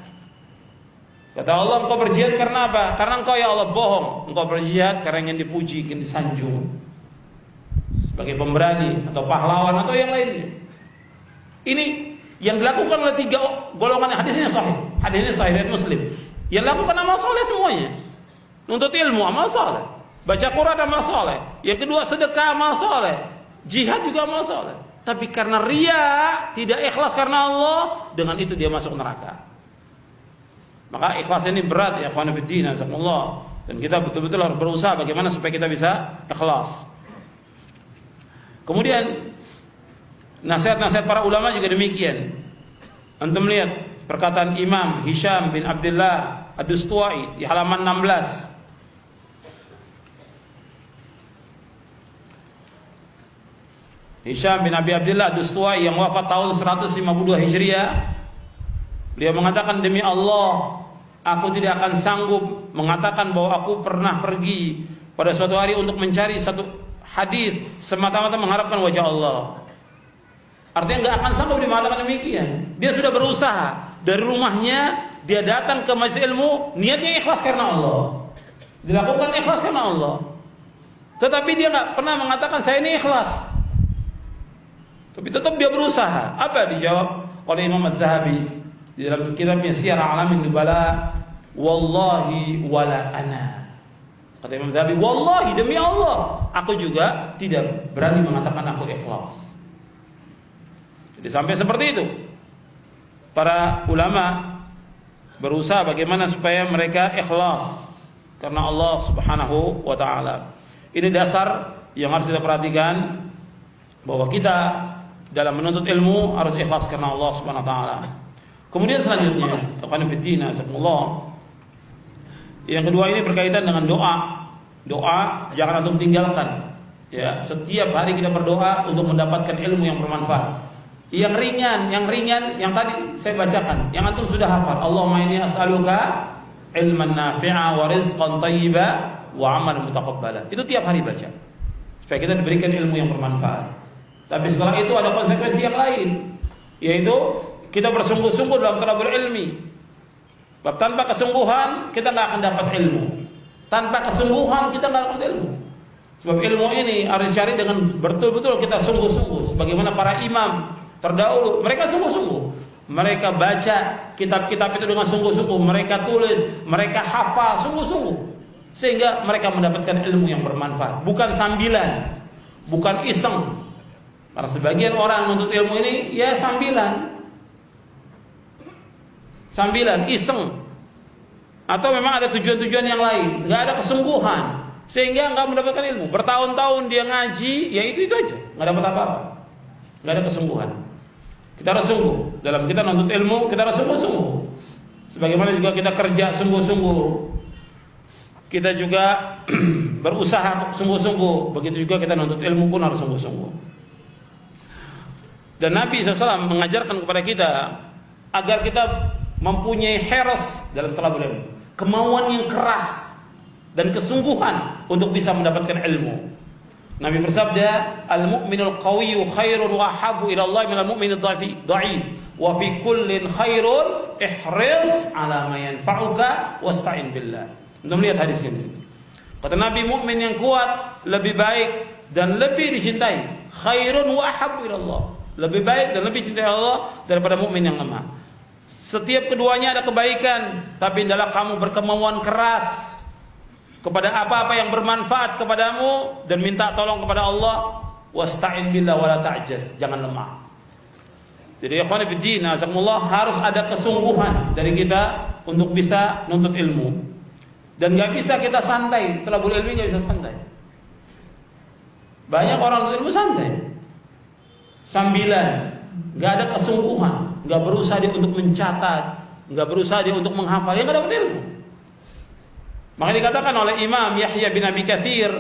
Kata Allah, engkau berjihad karena apa? Karena engkau ya Allah, bohong. Engkau berjihad karena ingin dipuji, ingin disanjung sebagai pemberani atau pahlawan atau yang lainnya. Ini yang dilakukan oleh tiga golongan. Hadisnya sahih. Hadisnya sahih riwayat Muslim. Yang dilakukan amal soleh semuanya. Nuntut ilmu amal soleh, baca Quran amal soleh. Yang kedua sedekah amal soleh, jihad juga amal soleh. Tapi karena riya, tidak ikhlas karena Allah, dengan itu dia masuk neraka. Maka ikhlas ini berat ya ikhwan fillah, jazakumullah. Dan kita betul-betul harus berusaha bagaimana supaya kita bisa ikhlas. Kemudian nasihat-nasihat para ulama juga demikian. Antum lihat perkataan Imam Hisham bin Abdullah Ad-Dustuwai di halaman 16. Hisham bin Abi Abdullah Ad-Dustuwai yang wafat tahun 152 Hijriah. Beliau mengatakan, demi Allah, aku tidak akan sanggup mengatakan bahwa aku pernah pergi pada suatu hari untuk mencari satu hadis semata-mata mengharapkan wajah Allah. Artinya nggak akan sanggup dia mengatakan demikian. Dia sudah berusaha dari rumahnya, dia datang ke majelis ilmu, niatnya ikhlas karena Allah, dilakukan ikhlas karena Allah. Tetapi dia nggak pernah mengatakan saya ini ikhlas. Tapi tetap dia berusaha. Apa dijawab oleh Imam Az-Zahabi di dalam kitabnya Syiar A'lamin Nubala? Wallahi wala ana. Kata Imam Az-Zahabi, wallahi, demi Allah, aku juga tidak berani mengatakan aku ikhlas. Jadi sampai seperti itu. Para ulama berusaha bagaimana supaya mereka ikhlas karena Allah Subhanahu wa taala. Ini dasar yang harus kita perhatikan, bahwa kita dalam menuntut ilmu harus ikhlas karena Allah Subhanahu wa taala. Kemudian selanjutnya, ikhwan fillah, jazakumullah. Yang kedua ini berkaitan dengan doa. Doa jangan antum tinggalkan. Ya, setiap hari kita berdoa untuk mendapatkan ilmu yang bermanfaat. Yang ringan, yang tadi saya bacakan, yang antum sudah hafal. Allahumma inni as'aluka ilman nafi'a wa rizqan thayyiba wa 'amalan mutaqabbala. Itu tiap hari baca, supaya kita diberikan ilmu yang bermanfaat. Tapi setelah itu ada konsekuensi yang lain, yaitu kita bersungguh-sungguh dalam talabul ilmi. Sebab tanpa kesungguhan kita nggak akan dapat ilmu. Tanpa kesungguhan kita nggak dapat ilmu. Sebab ilmu ini harus dicari dengan betul-betul kita sungguh-sungguh. Sebagaimana para imam terdahulu, mereka sungguh-sungguh. Mereka baca kitab-kitab itu dengan sungguh-sungguh. Mereka tulis, mereka hafal sungguh-sungguh, sehingga mereka mendapatkan ilmu yang bermanfaat. Bukan sambilan, bukan iseng. Karena sebagian orang menuntut ilmu ini ya sambilan, iseng, atau memang ada tujuan-tujuan yang lain, nggak ada kesungguhan, sehingga nggak mendapatkan ilmu. Bertahun-tahun dia ngaji, ya itu aja, nggak dapat apa-apa, nggak ada kesungguhan. Kita harus sungguh dalam kita menuntut ilmu, kita harus sungguh-sungguh. Sebagaimana juga kita kerja sungguh-sungguh, kita juga berusaha sungguh-sungguh. Begitu juga kita menuntut ilmu pun harus sungguh-sungguh. Dan Nabi SAW mengajarkan kepada kita agar kita mempunyai hirs dalam talabul ilmu, kemauan yang keras dan kesungguhan untuk bisa mendapatkan ilmu. Nabi bersabda, al-mu'minul qawiyyu khairun wa habbu ila Allah minal mu'minid dha'if wa fi kullin khairun ihris ala ma yanfa'uka wasta'in billah. Anda melihat hadis ini. Kata Nabi, mukmin yang kuat lebih baik dan lebih dicintai. Khairun wa habbu ila Allah. Lebih baik dan lebih cintai Allah daripada mukmin yang lemah. Setiap keduanya ada kebaikan, tapi hendaklah kamu berkemauan keras kepada apa-apa yang bermanfaat kepadamu dan minta tolong kepada Allah. Wasta'in billah wala ta'jaz, jangan lemah. Jadi ikhwan fillah, jazakumullah, harus ada kesungguhan dari kita untuk bisa nuntut ilmu. Dan gak bisa kita santai, talabul ilmi gak bisa santai. Banyak orang nuntut ilmu santai, sambilan, gak ada kesungguhan, gak berusaha dia untuk mencatat, gak berusaha dia untuk menghafal, ya gak dapat ilmu. Maka dikatakan oleh Imam Yahya bin Abi Katsir,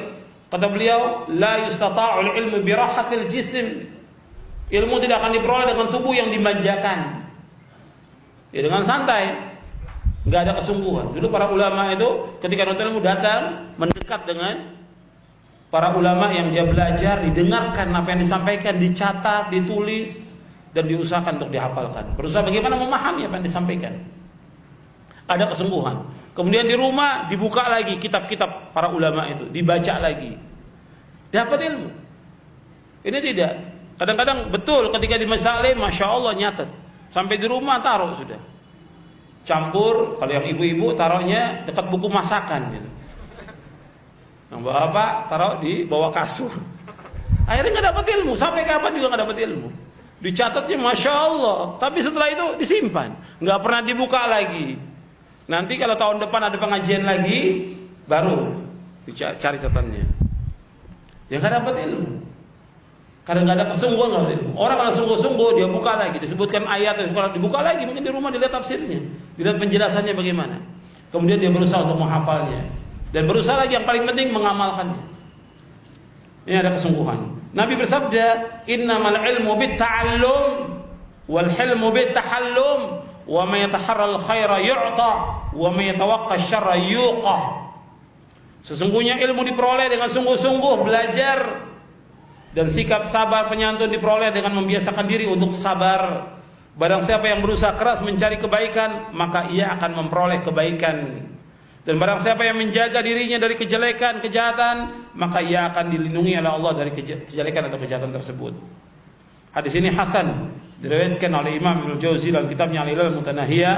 kata beliau, la yustata'ul ilmu birahatil jism. Ilmu tidak akan diperoleh dengan tubuh yang dimanjakan. Ya dengan santai, nggak ada kesungguhan. Dulu para ulama itu ketika nuntut ilmu datang mendekat dengan para ulama yang dia belajar, didengarkan apa yang disampaikan, dicatat, ditulis, dan diusahakan untuk dihafalkan. Berusaha bagaimana memahami apa yang disampaikan. Ada kesungguhan. Kemudian di rumah dibuka lagi kitab-kitab para ulama itu, dibaca lagi. Dapat ilmu. Ini tidak. Kadang-kadang betul ketika di masalah, masya Allah nyatet. Sampai di rumah taruh sudah. Campur, kalau yang ibu-ibu taruhnya dekat buku masakan gitu. Yang bapak taruh di bawah kasur. Akhirnya nggak dapat ilmu. Sampai kapan juga nggak dapat ilmu. Dicatatnya masya Allah. Tapi setelah itu disimpan. Nggak pernah dibuka lagi. Nanti kalau tahun depan ada pengajian lagi, baru dicari catatannya. Ya nggak dapat ilmu. Karena nggak ada kesungguhan nggak ilmu. Orang kalau sungguh-sungguh dia buka lagi, disebutkan ayat, kalau dibuka lagi mungkin di rumah dilihat tafsirnya, dilihat penjelasannya bagaimana. Kemudian dia berusaha untuk menghafalnya dan berusaha lagi yang paling penting mengamalkannya. Ini ada kesungguhan. Nabi bersabda, "Innamal ilmu bitta'allum wal hilmu bittahallum wa may yataharral khaira yu'ta wa may yatawaqqa syarra yuqa." Sesungguhnya ilmu diperoleh dengan sungguh-sungguh belajar, dan sikap sabar penyantun diperoleh dengan membiasakan diri untuk sabar. Barang siapa yang berusaha keras mencari kebaikan, maka ia akan memperoleh kebaikan. Dan barang siapa yang menjaga dirinya dari kejelekan, kejahatan, maka ia akan dilindungi oleh Allah dari kejelekan atau kejahatan tersebut. Hadis ini hasan, diriwayatkan oleh Imam Ibnu Jauzi dalam kitabnya Al-Ilal Mutanahiyah,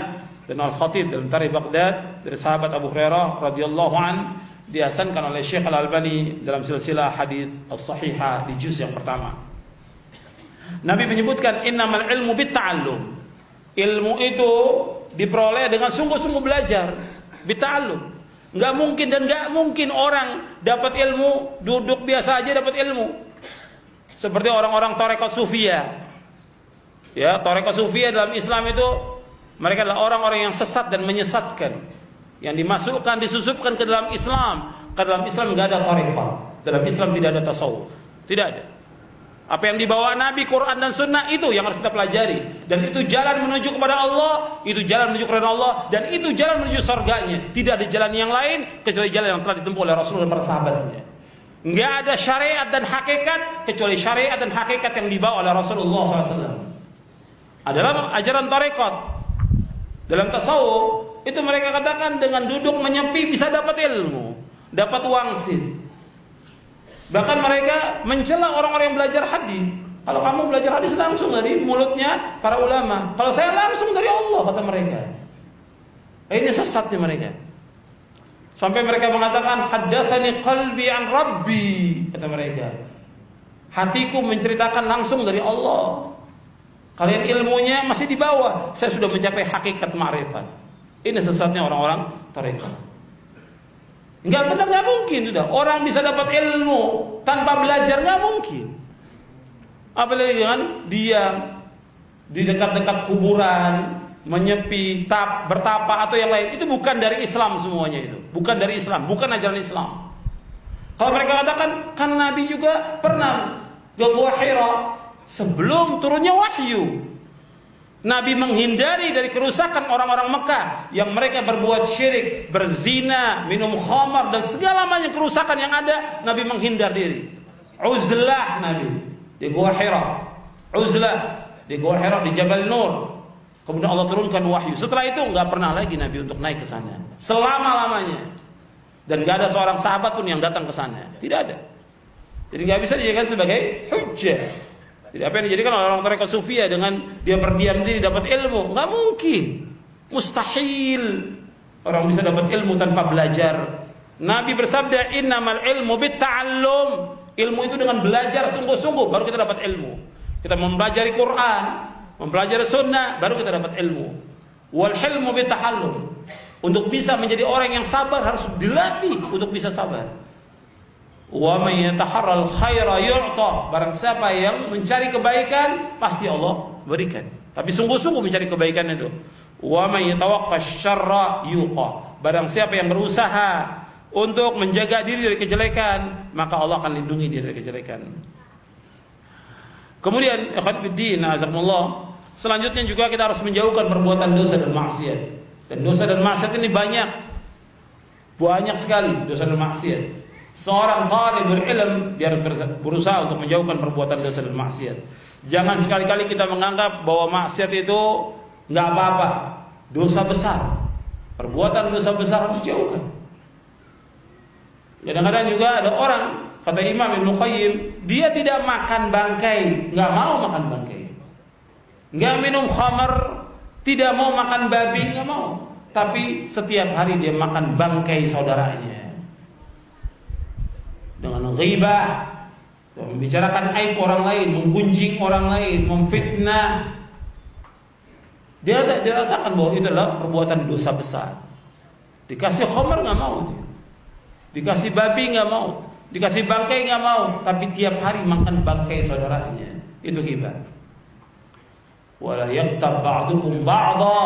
dan Al-Khatib dalam Tarikh Baghdad dari sahabat Abu Hurairah radhiyallahu an, dihasankan oleh Syekh Al-Albani dalam silsilah hadis as-sahihah di juz yang pertama. Nabi menyebutkan innamal ilmu bitta'allum. Ilmu itu diperoleh dengan sungguh-sungguh belajar, bitta'allum. Enggak mungkin dan enggak mungkin orang dapat ilmu duduk biasa aja dapat ilmu. Seperti orang-orang tarekat sufiyah. Ya, tarekat sufiyah dalam Islam itu mereka adalah orang-orang yang sesat dan menyesatkan. Yang dimasukkan, disusupkan ke dalam Islam. Ke dalam Islam tidak ada tarekat. Dalam Islam tidak ada tasawuf. Tidak ada. Apa yang dibawa Nabi, Quran dan Sunnah itu yang harus kita pelajari. Dan itu jalan menuju kepada Allah. Itu jalan menuju kepada Allah. Dan itu jalan menuju surganya. Tidak ada jalan yang lain kecuali jalan yang telah ditempuh oleh Rasulullah dan para sahabatnya. Tidak ada syariat dan hakikat kecuali syariat dan hakikat yang dibawa oleh Rasulullah SAW. Adalah ajaran tarekat. Dalam tasawuf itu mereka katakan dengan duduk menyepi bisa dapat ilmu, dapat wangsit. Bahkan mereka mencela orang-orang yang belajar hadis. Kalau kamu belajar hadis langsung dari mulutnya para ulama. Kalau saya langsung dari Allah, kata mereka. Ini sesatnya mereka. Sampai mereka mengatakan haddatsani qalbi an rabbi, kata mereka. Hatiku menceritakan langsung dari Allah. Kalian ilmunya masih di bawah. Saya sudah mencapai hakikat ma'rifat. Ini sesatnya orang-orang tarekat. Enggak benar, enggak mungkin sudah. Orang bisa dapat ilmu tanpa belajar, enggak mungkin. Apalagi dengan diam di dekat-dekat kuburan, menyepi, bertapa atau yang lain. Itu bukan dari Islam semuanya itu. Bukan dari Islam, bukan ajaran Islam. Kalau mereka katakan, kan Nabi juga pernah ke Gua Hira sebelum turunnya wahyu. Nabi menghindari dari kerusakan orang-orang Mekah yang mereka berbuat syirik, berzina, minum khamar dan segala macam kerusakan yang ada. Nabi menghindar diri. Uzlah Nabi di Gua Hira. Uzlah di Gua Hira di Jabal Nur. Kemudian Allah turunkan wahyu. Setelah itu enggak pernah lagi Nabi untuk naik ke sana selama-lamanya. Dan enggak ada seorang sahabat pun yang datang ke sana. Tidak ada. Jadi enggak bisa dijadikan sebagai hujjah. Jadi apa yang dijadikan oleh orang tarekat sufiyah dengan dia berdiam diri dapat ilmu, enggak mungkin. Mustahil orang bisa dapat ilmu tanpa belajar. Nabi bersabda, "Innamal ilmu bitta'allum." Ilmu itu dengan belajar sungguh-sungguh baru kita dapat ilmu. Kita mempelajari Quran, mempelajari sunnah, baru kita dapat ilmu. Wal hilmu bittahallum. Untuk bisa menjadi orang yang sabar harus dilatih untuk bisa sabar. Wa may yataharral khaira yu'ta. Barang siapa yang mencari kebaikan pasti Allah berikan. Tapi sungguh-sungguh mencari kebaikan itu. Wa may yatawaqqa syarra yuqa. Barang siapa yang berusaha untuk menjaga diri dari kejelekan, maka Allah akan lindungi dia dari kejelekan. Kemudian ikhwan fillah, azakumullah, Selanjutnya juga kita harus menjauhkan perbuatan dosa dan maksiat. Dan dosa dan maksiat ini banyak sekali dosa dan maksiat. Seorang talibul ilm dia berusaha untuk menjauhkan perbuatan dosa dan maksiat. Jangan sekali-kali kita menganggap bahwa maksiat itu nggak apa-apa, dosa besar. Perbuatan dosa besar harus dijauhkan. Kadang-kadang juga ada orang, kata Imam Ibnu Qayyim, dia tidak makan bangkai, nggak mau makan bangkai, nggak minum khamar, tidak mau makan babi, nggak mau. Tapi setiap hari dia makan bangkai saudaranya dengan ghibah, membicarakan aib orang lain, menggunjing orang lain, memfitnah. Dia rasakan bahwa itu adalah perbuatan dosa besar. Dikasih khamar nggak mau, dikasih babi nggak mau, dikasih bangkai nggak mau, tapi tiap hari makan bangkai saudaranya. Itu ghibah. Wala yaqtab ba'dukum ba'dha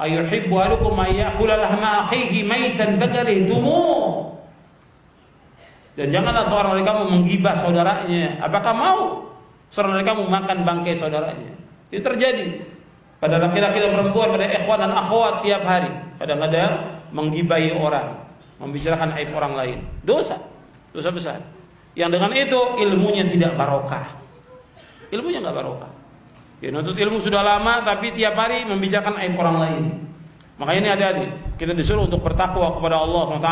ayuhibbu ahadukum an ya'kula lahma akhihi maitan fakarihtumu. Dan janganlah seorang dari kamu menggibah saudaranya. Apakah mau seorang dari kamu makan bangkai saudaranya? Itu terjadi pada laki-laki dan perempuan, pada ikhwan dan akhwat tiap hari. Kadang-kadang menggibahi orang, membicarakan aib orang lain. Dosa besar. Yang dengan itu ilmunya tidak barokah. Ilmunya nggak barokah. Ya, nuntut ilmu sudah lama, tapi tiap hari membicarakan aib orang lain. Makanya ini hati-hati. Kita disuruh untuk bertakwa kepada Allah SWT.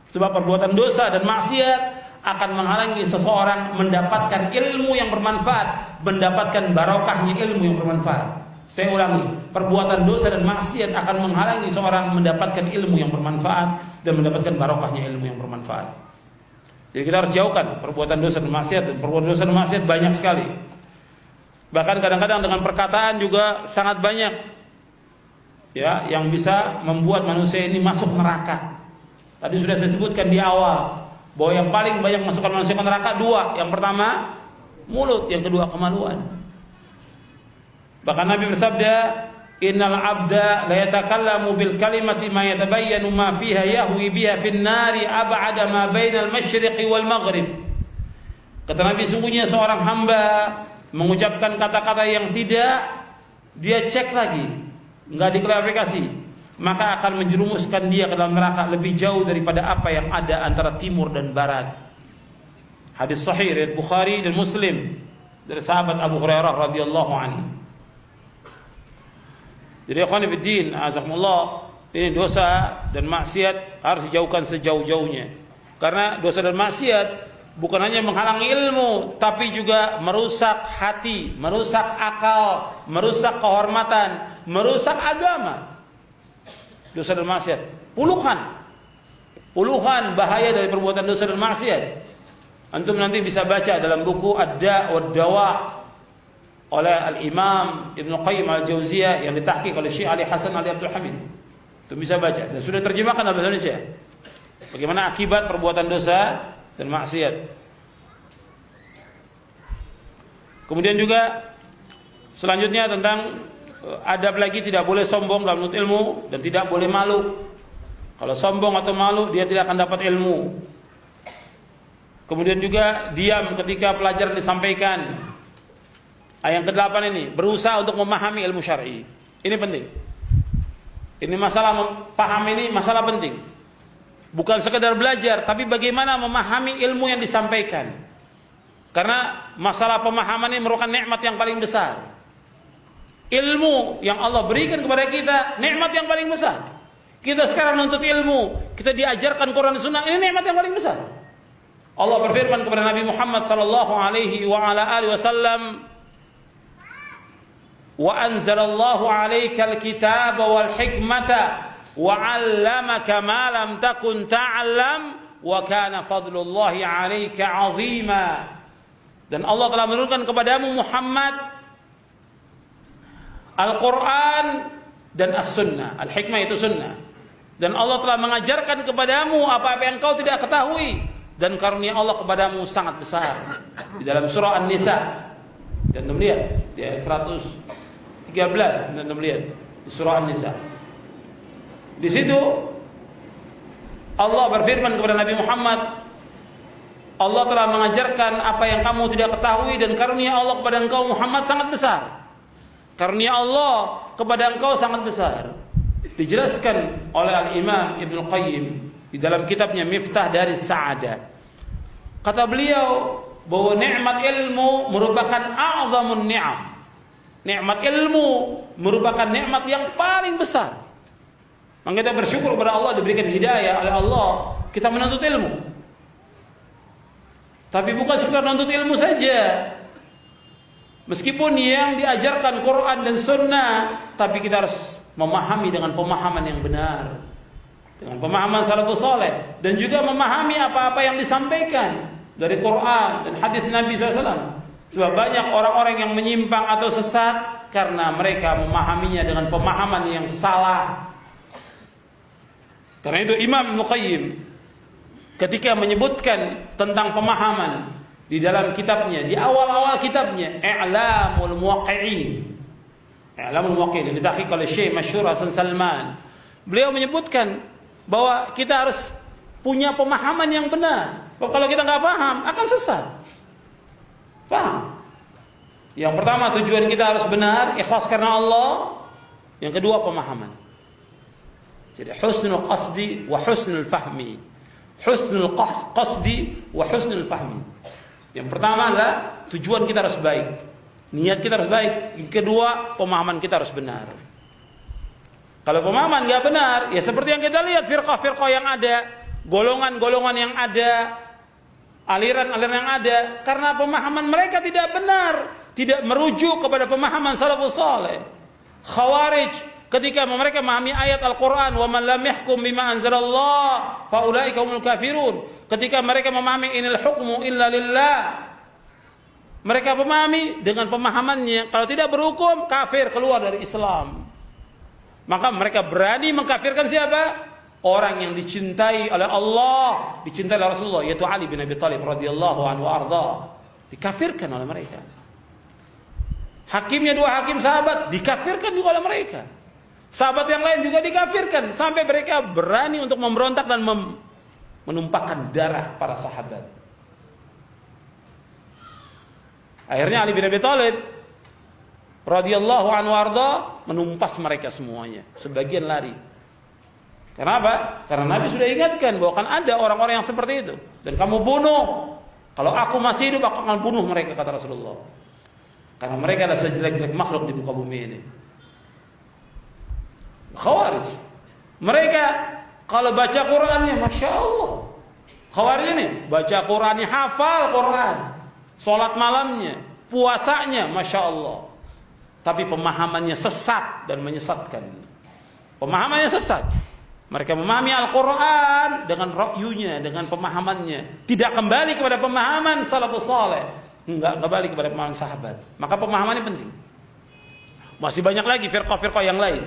Sebab perbuatan dosa dan maksiat akan menghalangi seseorang mendapatkan ilmu yang bermanfaat, mendapatkan barokahnya ilmu yang bermanfaat. Saya ulangi, perbuatan dosa dan maksiat akan menghalangi seorang mendapatkan ilmu yang bermanfaat dan mendapatkan barokahnya ilmu yang bermanfaat. Jadi kita harus jauhkan perbuatan dosa dan maksiat. Dan perbuatan dosa dan maksiat banyak sekali. Bahkan kadang-kadang dengan perkataan juga sangat banyak, ya, yang bisa membuat manusia ini masuk neraka. Tadi sudah saya sebutkan di awal bahwa yang paling banyak masukkan manusia ke neraka dua. Yang pertama mulut, yang kedua kemaluan. Bahkan Nabi bersabda, "Innal 'abda la yatakallamu bil kalimati ma yatabayyanu ma fiha yahwi biha fin nari ab'ada ma bainal masyriqi wal maghrib." Kata Nabi, sungguhnya seorang hamba mengucapkan kata-kata yang tidak dia cek lagi, enggak diklarifikasi, maka akan menjerumuskan dia ke dalam neraka lebih jauh daripada apa yang ada antara timur dan barat. Hadis sahih riwayat Bukhari dan Muslim dari sahabat Abu Hurairah radhiyallahu anhu. Jadi ikhwan fillah, azakumullah, ini dosa dan maksiat harus dijauhkan sejauh-jauhnya. Karena dosa dan maksiat bukan hanya menghalangi ilmu, tapi juga merusak hati, merusak akal, merusak kehormatan, merusak agama. Dosa dan maksiat, puluhan bahaya dari perbuatan dosa dan maksiat. Antum nanti bisa baca dalam buku Ad-Da' wad-Dawa oleh Al-Imam Ibnu Qayyim Al-Jauziyah yang ditahqiq oleh Syekh Ali Hasan Ali Abdul Hamid. Itu bisa baca dan sudah terjemahkan dalam bahasa Indonesia. Bagaimana akibat perbuatan dosa dan maksiat. Kemudian juga selanjutnya tentang adab lagi, tidak boleh sombong dalam menuntut ilmu dan tidak boleh malu. Kalau sombong atau malu dia tidak akan dapat ilmu. Kemudian juga diam ketika pelajaran disampaikan. Yang ke-8 ini, berusaha untuk memahami ilmu syar'i. Ini penting. Ini masalah paham, ini masalah penting. Bukan sekedar belajar, tapi bagaimana memahami ilmu yang disampaikan. Karena masalah pemahaman ini merupakan nikmat yang paling besar. Ilmu yang Allah berikan kepada kita, nikmat yang paling besar. Kita sekarang menuntut ilmu, kita diajarkan Quran dan Sunnah, ini nikmat yang paling besar. Allah berfirman kepada Nabi Muhammad sallallahu alaihi wa ala alihi wasallam, "Wa anzalallahu 'alaikal kitaba wal hikmata wa 'allamaka ma lam takun ta'lam wa kana fadlullahi 'alaika 'azima." Dan Allah telah menurunkan kepadamu Muhammad Al-Quran dan As-Sunnah. Al-Hikmah itu Sunnah. Dan Allah telah mengajarkan kepadamu apa-apa yang kau tidak ketahui. Dan karunia Allah kepadamu sangat besar. Di dalam surah An-Nisa. Dan melihat di ayat 113 dan melihat di surah An-Nisa. Di situ Allah berfirman kepada Nabi Muhammad, Allah telah mengajarkan apa yang kamu tidak ketahui dan karunia Allah kepada engkau Muhammad sangat besar. Karunia Allah kepada engkau sangat besar. Dijelaskan oleh Al-Imam Ibnu Qayyim di dalam kitabnya Miftah Daris Sa'adah. Kata beliau bahwa nikmat ilmu merupakan a'zamun ni'am. Nikmat ilmu merupakan nikmat yang paling besar. Maka kita bersyukur kepada Allah diberikan hidayah oleh Allah, kita menuntut ilmu. Tapi bukan sekedar menuntut ilmu saja. Meskipun yang diajarkan Quran dan Sunnah, tapi kita harus memahami dengan pemahaman yang benar, dengan pemahaman salafus saleh, dan juga memahami apa-apa yang disampaikan dari Quran dan hadis Nabi SAW. Sebab banyak orang-orang yang menyimpang atau sesat karena mereka memahaminya dengan pemahaman yang salah. Karena itu Imam Ibnu Qayyim ketika menyebutkan tentang pemahaman di dalam kitabnya, di awal-awal kitabnya I'lamul Muwaqqi'in, I'lamul Muwaqqi'in yang ditahqiq oleh Syekh Masyhur Hasan Salman, beliau menyebutkan bahwa kita harus punya pemahaman yang benar. Kalau kita nggak paham akan sesat. Paham? Yang pertama, tujuan kita harus benar, ikhlas karena Allah. Yang kedua, pemahaman. Jadi husnul qasdi wa husnul fahmi. Husnul qasdi wa husnul fahmi. Yang pertama adalah tujuan kita harus baik, niat kita harus baik. Yang kedua, pemahaman kita harus benar. Kalau pemahaman nggak benar, ya seperti yang kita lihat firqah-firqah yang ada, golongan-golongan yang ada, aliran-aliran yang ada, karena pemahaman mereka tidak benar, tidak merujuk kepada pemahaman salafus saleh. Khawarij ketika mereka memahami ayat Al-Quran, wa man lam yahkum bima anzalallah fa ulaika humul kafirun, ketika mereka memahami inil hukmu illa lillah, mereka memahami dengan pemahamannya kalau tidak berhukum kafir, keluar dari Islam. Maka mereka berani mengkafirkan siapa? Orang yang dicintai oleh Allah, dicintai oleh Rasulullah, yaitu Ali bin Abi Thalib radhiyallahu anhu arda, dikafirkan oleh mereka. Hakimnya dua hakim sahabat dikafirkan juga oleh mereka. Sahabat yang lain juga dikafirkan, sampai mereka berani untuk memberontak dan menumpahkan darah para sahabat. Akhirnya Ali bin Abi Thalib radhiyallahu anhu arda menumpas mereka semuanya. Sebagian lari. Kenapa? Karena Nabi sudah ingatkan bahwa kan ada orang-orang yang seperti itu, dan kamu bunuh. Kalau aku masih hidup, aku akan bunuh mereka, kata Rasulullah. Karena mereka adalah sejelek-jelek makhluk di muka bumi ini. Khawarij, mereka kalau baca Qurannya, masya Allah. Khawarij ini baca Qurannya, hafal Quran, sholat malamnya, puasanya, masya Allah. Tapi pemahamannya sesat dan menyesatkan. Pemahamannya sesat. Mereka memahami Al-Quran dengan ra'yunya, dengan pemahamannya, tidak kembali kepada pemahaman salafus saleh, enggak kembali kepada pemahaman sahabat. Maka pemahamannya penting. Masih banyak lagi firqah-firqah yang lain.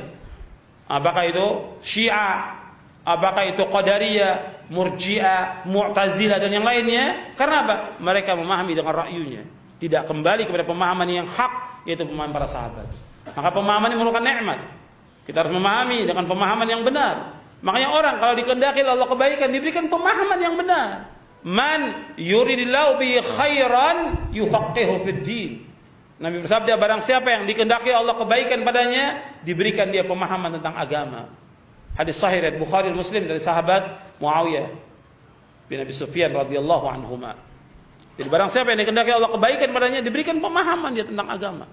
Apakah itu Syiah, apakah itu Qadariyah, Murji'ah, Mu'tazilah dan yang lainnya? Karena apa? Mereka memahami dengan ra'yunya, tidak kembali kepada pemahaman yang hak, yaitu pemahaman para sahabat. Maka pemahaman ini merupakan nikmat. Kita harus memahami dengan pemahaman yang benar. Makanya orang kalau dikehendaki Allah kebaikan, diberikan pemahaman yang benar. Man yuridillahu bihi khairan yufaqihu fid din. Nabi bersabda, barang siapa yang dikehendaki Allah kebaikan padanya, diberikan dia pemahaman tentang agama. Hadis sahih riwayat Bukhari dan Muslim dari sahabat Muawiyah bin Abi Sufyan radhiyallahu anhuma. Jadi barang siapa yang dikehendaki Allah kebaikan padanya, diberikan pemahaman dia tentang agama.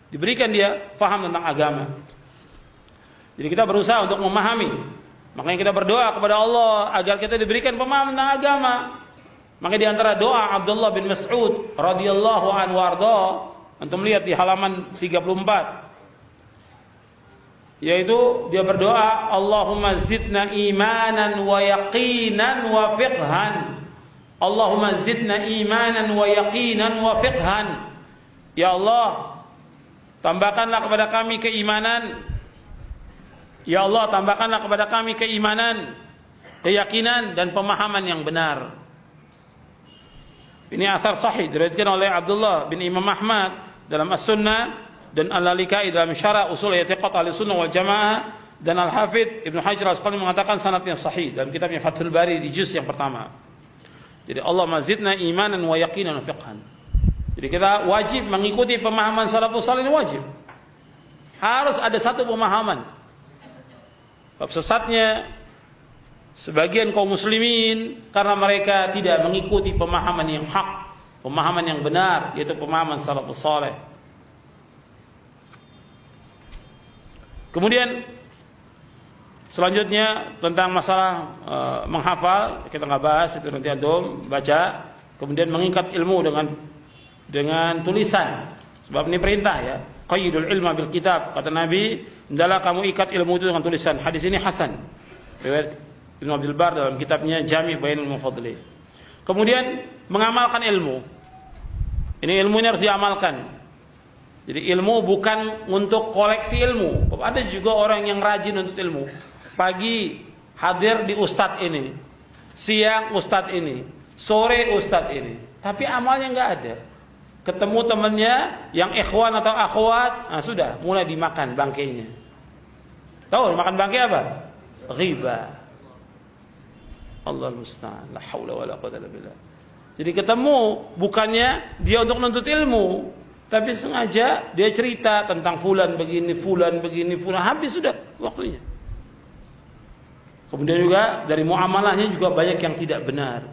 Diberikan dia faham tentang agama. Jadi kita berusaha untuk memahami. Makanya kita berdoa kepada Allah agar kita diberikan pemahaman tentang agama. Maka di antara doa Abdullah bin Mas'ud radhiyallahu anhu warda, antum lihat di halaman 34, yaitu dia berdoa, Allahumma zidna imanan wa yaqinan wa fiqhan. Allahumma zidna imanan wa yaqinan wa fiqhan. Ya Allah, tambahkanlah kepada kami keimanan. Ya Allah, tambahkanlah kepada kami keimanan, keyakinan dan pemahaman yang benar. Ini athar sahih diriwayatkan oleh Abdullah bin Imam Ahmad dalam As-Sunnah dan Al-Lalikai dalam Syarah Ushul I'tiqad Ahlussunnah wal Jamaah, dan Al-Hafidz Ibnu Hajar Al-Asqalani mengatakan sanadnya sahih dalam kitabnya Fathul Bari di juz yang pertama. Jadi Allah mazidna imanan wa yaqinan wa fiqhan. Jadi kita wajib mengikuti pemahaman salafus saleh, ini wajib. Harus ada satu pemahaman. Bab sesatnya sebagian kaum muslimin karena mereka tidak mengikuti pemahaman yang hak, pemahaman yang benar, yaitu pemahaman salafus saleh. Kemudian selanjutnya tentang masalah menghafal, kita nggak bahas itu, nanti antum baca. Kemudian mengikat ilmu dengan tulisan, sebab ini perintah ya. Qayyidul ilma bil kitab, kata Nabi, hendaklah kamu ikat ilmu itu dengan tulisan. Hadis ini hasan, riwayat Ibnu Abdul Bar dalam kitabnya Jami' Bainul Mufadhili. Kemudian mengamalkan ilmu. Ini ilmu ini harus diamalkan. Jadi ilmu bukan untuk koleksi ilmu. Ada juga orang yang rajin untuk ilmu. Pagi hadir di ustadz ini, siang ustadz ini, sore ustadz ini, tapi amalnya nggak ada. Ketemu temannya yang ikhwan atau akhwat, nah sudah mulai dimakan bangkainya. Tahu makan bangkai apa? Ghibah. Allahul musta'an. La haula wala quwwata illa billah. Jadi ketemu bukannya dia untuk menuntut ilmu, tapi sengaja dia cerita tentang fulan begini, fulan begini, fulan, habis sudah waktunya. Kemudian juga dari muamalahnya juga banyak yang tidak benar.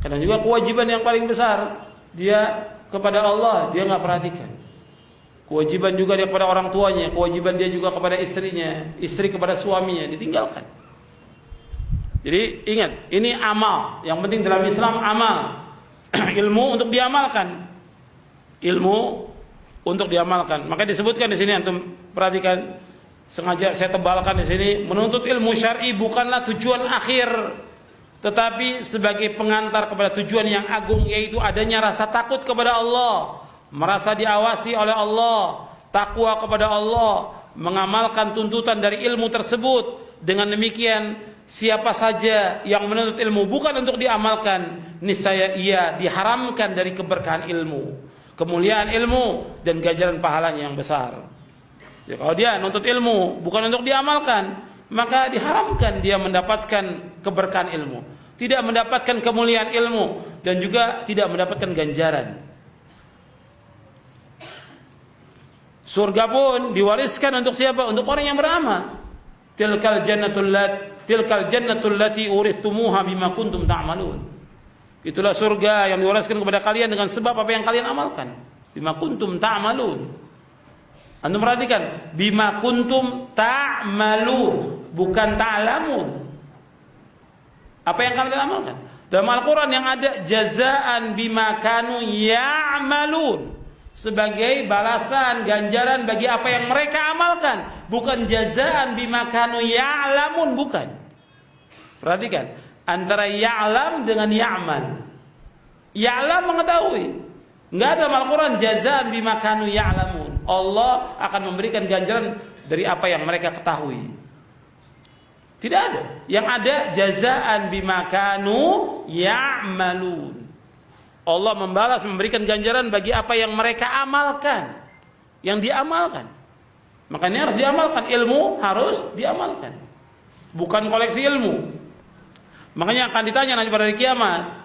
Karena juga kewajiban yang paling besar dia kepada Allah dia nggak perhatikan. Kewajiban juga dia kepada orang tuanya, kewajiban dia juga kepada istrinya, istri kepada suaminya ditinggalkan. Jadi ingat, ini amal. Yang penting dalam Islam amal. Ilmu untuk diamalkan. Ilmu untuk diamalkan. Maka disebutkan di sini, antum perhatikan, sengaja saya tebalkan di sini, menuntut ilmu syar'i bukanlah tujuan akhir, tetapi sebagai pengantar kepada tujuan yang agung, yaitu adanya rasa takut kepada Allah, merasa diawasi oleh Allah, takwa kepada Allah, mengamalkan tuntutan dari ilmu tersebut. Dengan demikian, siapa saja yang menuntut ilmu bukan untuk diamalkan, niscaya ia diharamkan dari keberkahan ilmu, kemuliaan ilmu, dan ganjaran pahalanya yang besar. Ya, kalau dia menuntut ilmu bukan untuk diamalkan, maka diharamkan dia mendapatkan keberkahan ilmu, tidak mendapatkan kemuliaan ilmu, dan juga tidak mendapatkan ganjaran. Surga pun diwariskan untuk siapa? Untuk orang yang beramal. Tilkal jannatul lati uristumuha bima kuntum ta'malun. Itulah surga yang diwariskan kepada kalian dengan sebab apa yang kalian amalkan. Bima kuntum ta'malun. Anda perhatikan, bima kuntum ta'malun, bukan ta'lamun. Apa yang kalian amalkan? Dalam Al-Quran yang ada jazaan bima kanu ya'malun, sebagai balasan, ganjaran bagi apa yang mereka amalkan, bukan jazaan bima kanu ya'lamun, bukan. Perhatikan antara ya'lam dengan ya'mal. Ya'lam mengetahui. Enggak ada dalam Al-Quran jazaan bima kanu ya'lamun. Allah akan memberikan ganjaran dari apa yang mereka ketahui. Tidak ada. Yang ada jazaan bima kanu ya'malun. Allah membalas, memberikan ganjaran bagi apa yang mereka amalkan, yang diamalkan. Makanya harus diamalkan, ilmu harus diamalkan, bukan koleksi ilmu. Makanya akan ditanya nanti pada hari kiamat.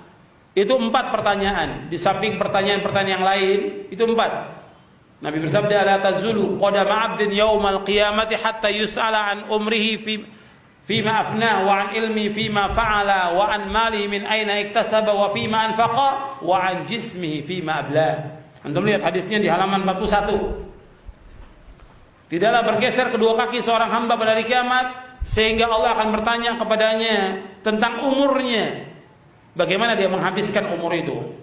Itu 4 pertanyaan. Di samping pertanyaan-pertanyaan yang lain, itu 4. Nabi bersabda, la tazulu qadama 'abdin yaumal qiyamati hatta yus'ala an umrihi fima afnah wa an ilmi fima fa'ala wa an mali min aina iktasaba wa fima anfaqa wa an jismihi fima abla. Antum lihat hadisnya di halaman 41. Tidaklah bergeser kedua kaki seorang hamba pada hari kiamat sehingga Allah akan bertanya kepadanya tentang umurnya, bagaimana dia menghabiskan umur itu,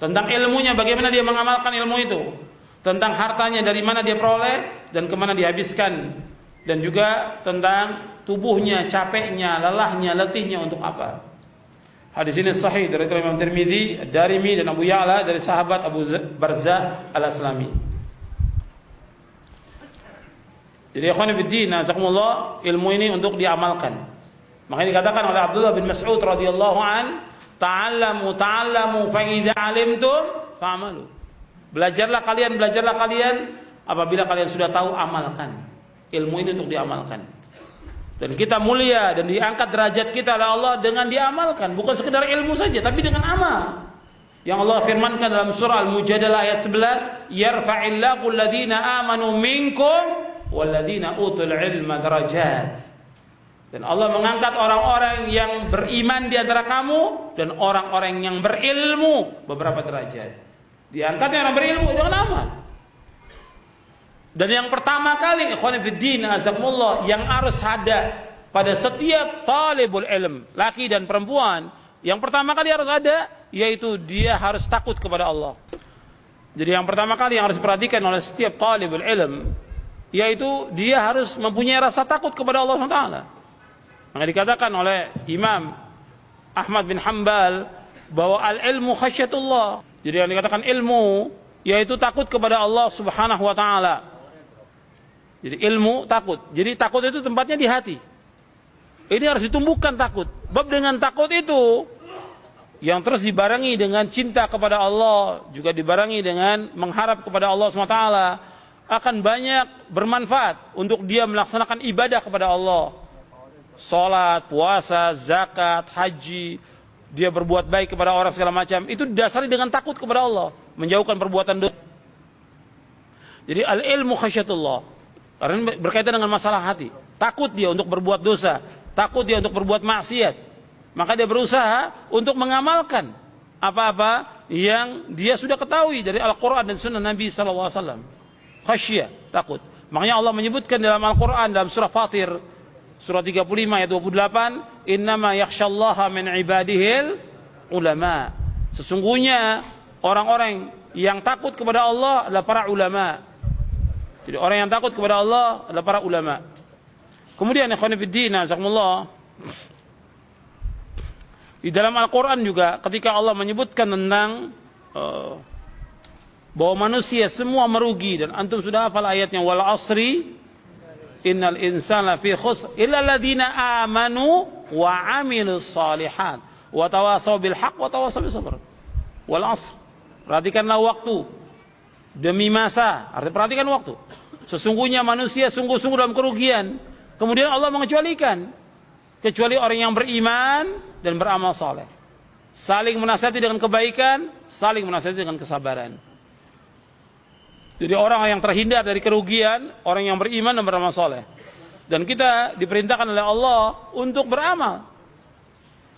tentang ilmunya, bagaimana dia mengamalkan ilmu itu, tentang hartanya dari mana dia peroleh dan kemana dihabiskan, dan juga tentang tubuhnya, capeknya, lelahnya, letihnya untuk apa. Hadis ini sahih dari Imam Tirmidzi, Ad-Darimi dan Abu Ya'la dari sahabat Abu Barzah Al-Aslami. Jadi ikhwan fillah, nazakumullah, ilmu ini untuk diamalkan. Makanya dikatakan oleh Abdullah bin Mas'ud radhiyallahu an, ta'allamu fa idza 'alimtum fa'malu. Belajarlah kalian apabila kalian sudah tahu, amalkan. Ilmu ini untuk diamalkan. Dan kita mulia dan diangkat derajat kita oleh Allah dengan diamalkan, bukan sekedar ilmu saja, tapi dengan amal. Yang Allah firmankan dalam surah Al-Mujadalah ayat 11, yarfa'illahu alladhina amanu minkum walladzina utul ilma darajat. Dan Allah mengangkat orang-orang yang beriman di antara kamu dan orang-orang yang berilmu beberapa derajat. Diangkatnya orang berilmu dengan amal. Dan yang pertama kali ikhwan fillah azakumullah yang harus ada pada setiap talibul ilm, laki dan perempuan, yang pertama kali harus ada yaitu dia harus takut kepada Allah. Jadi yang pertama kali yang harus diperhatikan oleh setiap talibul ilm yaitu dia harus mempunyai rasa takut kepada Allah SWT. Maka dikatakan oleh Imam Ahmad bin Hanbal bahwa al-ilmu khasyatullah. Jadi yang dikatakan ilmu yaitu takut kepada Allah Subhanahu wa taala. Jadi ilmu takut. Jadi takut itu tempatnya di hati. Ini harus ditumbuhkan takut. Sebab dengan takut itu yang terus dibarengi dengan cinta kepada Allah, juga dibarengi dengan mengharap kepada Allah SWT, akan banyak bermanfaat untuk dia melaksanakan ibadah kepada Allah. Salat, puasa, zakat, haji, dia berbuat baik kepada orang segala macam, itu didasari dengan takut kepada Allah, menjauhkan perbuatan dosa. Jadi al-ilmu khasyatullah. Karena berkaitan dengan masalah hati. Takut dia untuk berbuat dosa, takut dia untuk berbuat maksiat. Maka dia berusaha untuk mengamalkan apa-apa yang dia sudah ketahui dari Al-Quran dan Sunnah Nabi SAW. Khasyah, takut. Makanya Allah menyebutkan dalam Al-Quran dalam surah Fatir, surah 35 ayat 28, innama yakhsyallaha min ibadihil ulama. Sesungguhnya orang-orang yang takut kepada Allah adalah para ulama. Jadi orang yang takut kepada Allah adalah para ulama. Kemudian ikhwan fillah jazakumullah, di dalam Al-Quran juga ketika Allah menyebutkan tentang bahwa manusia semua merugi, dan antum sudah hafal ayatnya, wal asri innal insana fi khusr illa alladziina amanu wa 'amilus shalihat wa tawasaw bil haqq wa tawasaw bis sabr. Wal asr, perhatikanlah waktu demi masa, artinya perhatikan waktu. Sesungguhnya manusia sungguh-sungguh dalam kerugian. Kemudian Allah mengecualikan, kecuali orang yang beriman dan beramal saleh. Saling menasihati dengan kebaikan, saling menasihati dengan kesabaran. Jadi orang yang terhindar dari kerugian, orang yang beriman dan beramal saleh. Dan kita diperintahkan oleh Allah untuk beramal.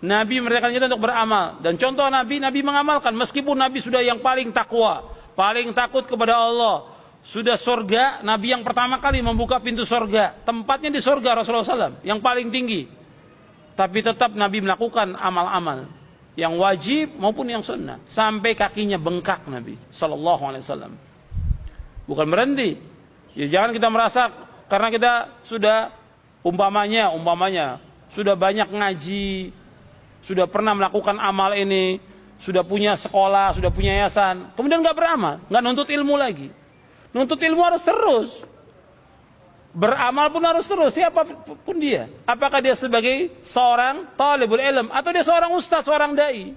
Nabi merintahkan kita untuk beramal. Dan contoh Nabi mengamalkan. Meskipun Nabi sudah yang paling takwa, paling takut kepada Allah, sudah surga, Nabi yang pertama kali membuka pintu surga, tempatnya di surga Rasulullah SAW, yang paling tinggi. Tapi tetap Nabi melakukan amal-amal yang wajib maupun yang sunnah, sampai kakinya bengkak Nabi SAW. Bukan berhenti. Ya, jangan kita merasa karena kita sudah umpamanya sudah banyak ngaji, sudah pernah melakukan amal ini, sudah punya sekolah, sudah punya yayasan, kemudian nggak beramal, nggak nuntut ilmu lagi. Nuntut ilmu harus terus. Beramal pun harus terus, siapapun dia. Apakah dia sebagai seorang talibul ilm atau dia seorang ustaz, seorang dai.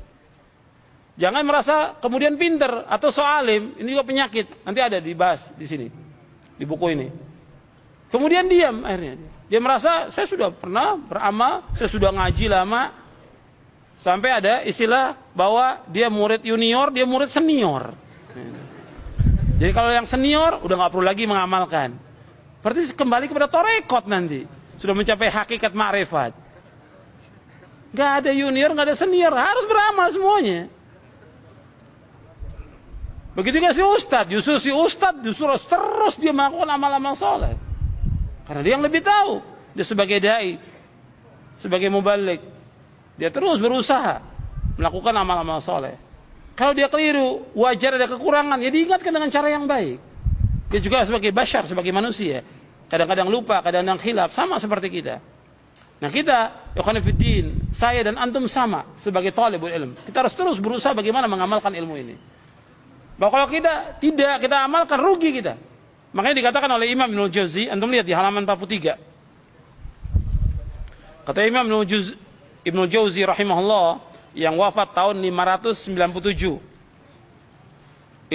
Jangan merasa kemudian pinter atau soalim, ini juga penyakit. Nanti ada dibahas di sini, di buku ini. Kemudian diam akhirnya. Dia merasa saya sudah pernah beramal, saya sudah ngaji lama. Sampai ada istilah bahwa dia murid junior, dia murid senior. Jadi kalau yang senior udah nggak perlu lagi mengamalkan. Berarti kembali kepada torekot nanti. Sudah mencapai hakikat ma'rifat. Nggak ada junior, nggak ada senior, harus beramal semuanya. Begitu juga si ustadz, justru si ustadz terus dia melakukan amal-amal soleh. Karena dia yang lebih tahu. Dia sebagai dai, sebagai mubalik, dia terus berusaha melakukan amal-amal soleh. Kalau dia keliru, wajar ada kekurangan, ya diingatkan dengan cara yang baik. Dia juga sebagai bashar, sebagai manusia, kadang-kadang lupa, kadang-kadang khilaf, sama seperti kita. Nah kita, ikhwan fillah, saya dan antum sama sebagai talibul ilm. Kita harus terus berusaha bagaimana mengamalkan ilmu ini. Bahwa kalau kita tidak kita amalkan, rugi kita. Makanya dikatakan oleh Imam Ibnul Jauzi, antum lihat di halaman 43. Kata Imam Ibnul Jauzi rahimahullah, yang wafat tahun 597.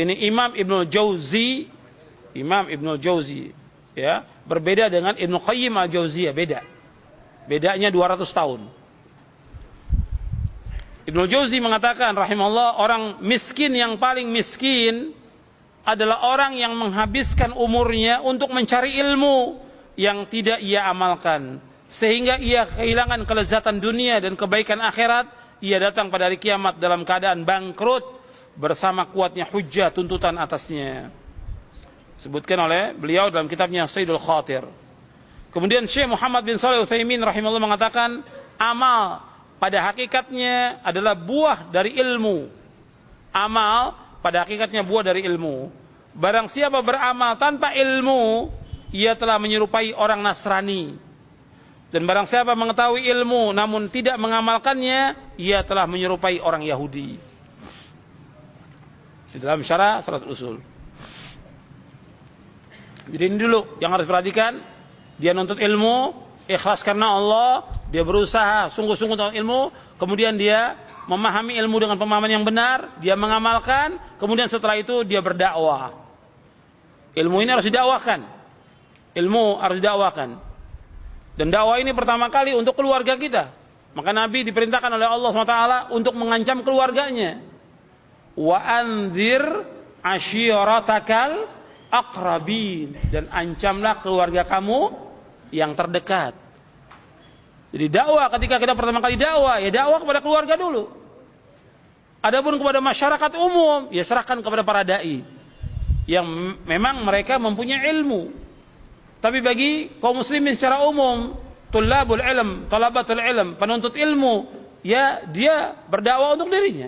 Ini Imam Ibnul Jauzi, ya, berbeda dengan Ibnu Qayyim al-Jauziyah, beda. Bedanya 200 tahun. Ibnul Jauzi mengatakan rahimahullah, orang miskin yang paling miskin adalah orang yang menghabiskan umurnya untuk mencari ilmu yang tidak ia amalkan, sehingga ia kehilangan kelezatan dunia dan kebaikan akhirat. Ia datang pada hari kiamat dalam keadaan bangkrut bersama kuatnya hujjah tuntutan atasnya. Sebutkan oleh beliau dalam kitabnya Sayyidul Khatir. Kemudian Syekh Muhammad bin Shalih Al-Utsaimin rahimahullah mengatakan, amal pada hakikatnya adalah buah dari ilmu. Amal pada hakikatnya buah dari ilmu. Barang siapa beramal tanpa ilmu, ia telah menyerupai orang Nasrani. Dan barang siapa mengetahui ilmu namun tidak mengamalkannya, ia telah menyerupai orang Yahudi. Di dalam syarah Salatul Usul. Jadi ini dulu yang harus perhatikan. Dia nuntut ilmu, ikhlas karena Allah, dia berusaha sungguh-sungguh untuk ilmu, kemudian dia memahami ilmu dengan pemahaman yang benar, dia mengamalkan, kemudian setelah itu dia berdakwah. Ilmu ini harus didakwahkan. Ilmu harus didakwahkan. Dan dakwah ini pertama kali untuk keluarga kita. Maka Nabi diperintahkan oleh Allah SWT untuk mengancam keluarganya. Wa anzir ashiratakal aqrabin, dan ancamlah keluarga kamu yang terdekat. Jadi dakwah, ketika kita pertama kali dakwah, ya dakwah kepada keluarga dulu. Adapun kepada masyarakat umum, ya serahkan kepada para dai yang memang mereka mempunyai ilmu. Tapi bagi kaum muslimin secara umum, tulabul ilm, talabatul ilm, penuntut ilmu, ya dia berdakwah untuk dirinya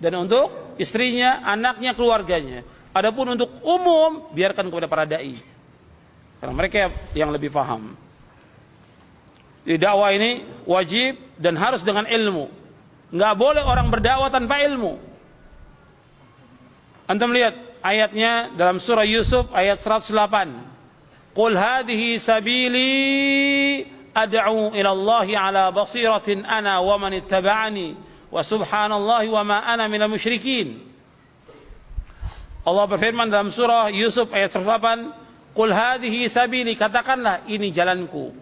dan untuk istrinya, anaknya, keluarganya. Adapun untuk umum, biarkan kepada para dai, karena mereka yang lebih paham. Jadi dakwah ini wajib dan harus dengan ilmu. Nggak boleh orang berdakwah tanpa ilmu. Antum lihat ayatnya dalam surah Yusuf ayat 108. Qul hadhihi sabili ad'u ila Allah ala basiratin ana wa man ittaba'ani wa subhanallahi wa ma ana minal musyrikin. Allah berfirman dalam surah Yusuf ayat 108, Qul hadhihi sabili, katakanlah ini jalanku,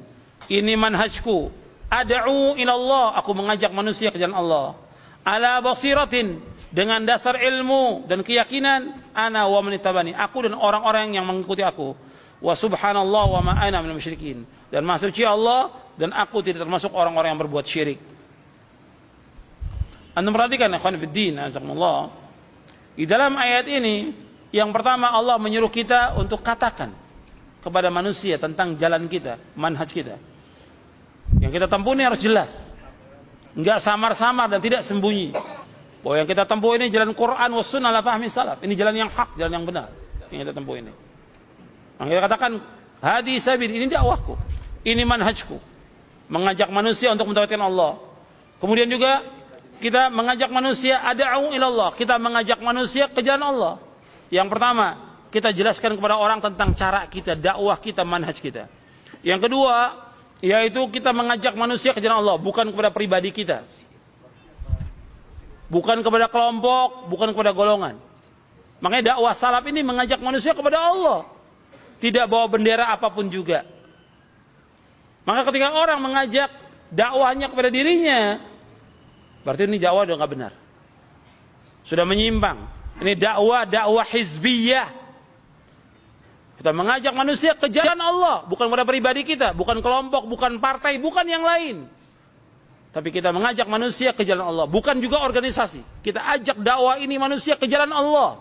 ini manhajku. Ad'u ila Allah, aku mengajak manusia ke jalan Allah. Ala basiratin, dengan dasar ilmu dan keyakinan. Ana wa man ittabani, aku dan orang-orang yang mengikuti aku. Wa subhanallah wa ma ana minal musyrikin, dan maha suci Allah dan aku tidak termasuk orang-orang yang berbuat syirik. Anda perhatikan ikhwan fiddin, azakumullah. Di dalam ayat ini, yang pertama Allah menyuruh kita untuk katakan kepada manusia tentang jalan kita, manhaj kita. Yang kita tempuh ini harus jelas, enggak samar-samar dan tidak sembunyi. Bahwa yang kita tempuh ini jalan Quran was sunnah ala fahmi salaf. Ini jalan yang hak, jalan yang benar yang kita tempuh ini. Maka kita katakan, hadi sabil, ini dakwahku, ini manhajku, mengajak manusia untuk mentauhidkan Allah. Kemudian juga kita mengajak manusia ad'u ilallah, kita mengajak manusia ke jalan Allah. Yang pertama, kita jelaskan kepada orang tentang cara kita, dakwah kita, manhaj kita. Yang kedua, yaitu kita mengajak manusia ke jalan Allah, bukan kepada pribadi kita, bukan kepada kelompok, bukan kepada golongan. Makanya dakwah salaf ini mengajak manusia kepada Allah, tidak bawa bendera apapun juga. Maka ketika orang mengajak dakwahnya kepada dirinya, berarti ini dakwah sudah nggak benar, sudah menyimpang. Ini dakwah hizbiyah. Kita mengajak manusia ke jalan Allah, bukan kepada pribadi kita, bukan kelompok, bukan partai, bukan yang lain. Tapi kita mengajak manusia ke jalan Allah, bukan juga organisasi. Kita ajak dakwah ini manusia ke jalan Allah,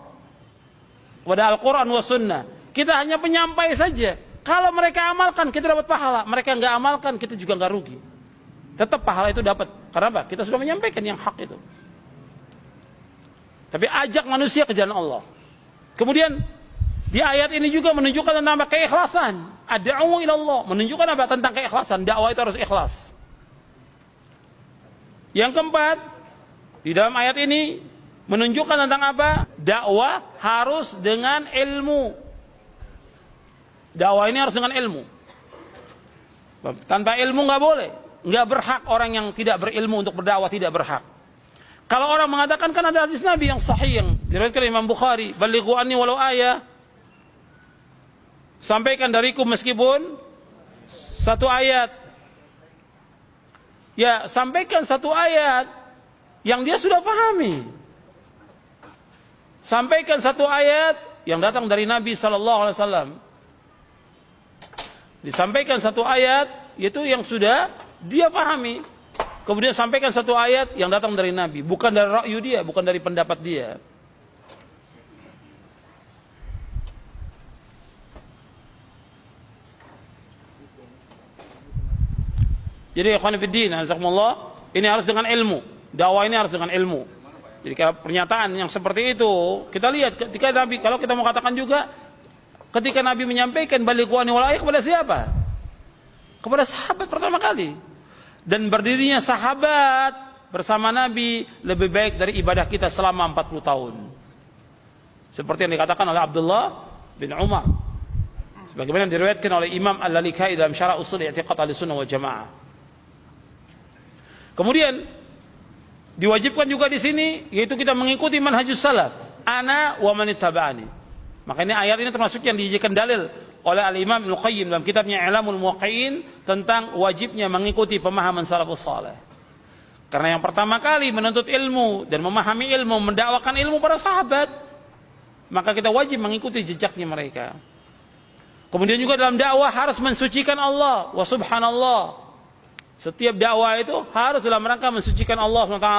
kepada Al-Quran wa Sunnah. Kita hanya penyampai saja. Kalau mereka amalkan, kita dapat pahala. Mereka nggak amalkan, kita juga nggak rugi. Tetap pahala itu dapat. Karena apa? Kita sudah menyampaikan yang hak itu. Tapi ajak manusia ke jalan Allah. Kemudian di ayat ini juga menunjukkan tentang keikhlasan. Ad'u ilallah, menunjukkan apa? Tentang keikhlasan. Dakwah itu harus ikhlas. Yang keempat, di dalam ayat ini menunjukkan tentang apa? Dakwah harus dengan ilmu. Dakwah ini harus dengan ilmu. Tanpa ilmu nggak boleh. Nggak berhak orang yang tidak berilmu untuk berdakwah, tidak berhak. Kalau orang mengatakan, kan ada hadis Nabi yang sahih yang diriwayatkan Imam Bukhari, balighu anni walau ayah, sampaikan dariku meskipun satu ayat. Ya, sampaikan satu ayat yang dia sudah pahami. Sampaikan satu ayat yang datang dari Nabi sallallahu alaihi wasallam. Disampaikan satu ayat yaitu yang sudah dia pahami. Kemudian sampaikan satu ayat yang datang dari Nabi, bukan dari ra'yu dia, bukan dari pendapat dia. Jadi ikhwan fillah, jazakumullah, ini harus dengan ilmu. Dakwah ini harus dengan ilmu. Jadi kalau pernyataan yang seperti itu, kita lihat ketika Nabi, kalau kita mau katakan juga, ketika Nabi menyampaikan balighuni wal ayat kepada siapa? Kepada sahabat pertama kali. Dan berdirinya sahabat bersama Nabi lebih baik dari ibadah kita selama 40 tahun. Seperti yang dikatakan oleh Abdullah bin Umar. Sebagaimana diriwayatkan oleh Imam Al-Lalikai dalam Syarah Ushul I'tiqad Ahlussunnah wal Jamaah. Kemudian diwajibkan juga di sini yaitu kita mengikuti manhajus salaf, ana wa man ittaba'ani. Makanya ayat ini termasuk yang dijadikan dalil oleh Al-Imam Ibnu Qayyim dalam kitabnya I'lamul Muwaqqi'in tentang wajibnya mengikuti pemahaman salafus saleh. Karena yang pertama kali menuntut ilmu dan memahami ilmu, mendakwakan ilmu para sahabat, maka kita wajib mengikuti jejaknya mereka. Kemudian juga dalam dakwah harus mensucikan Allah, wa subhanallah. Setiap dakwah itu harus dalam rangka mensucikan Allah SWT.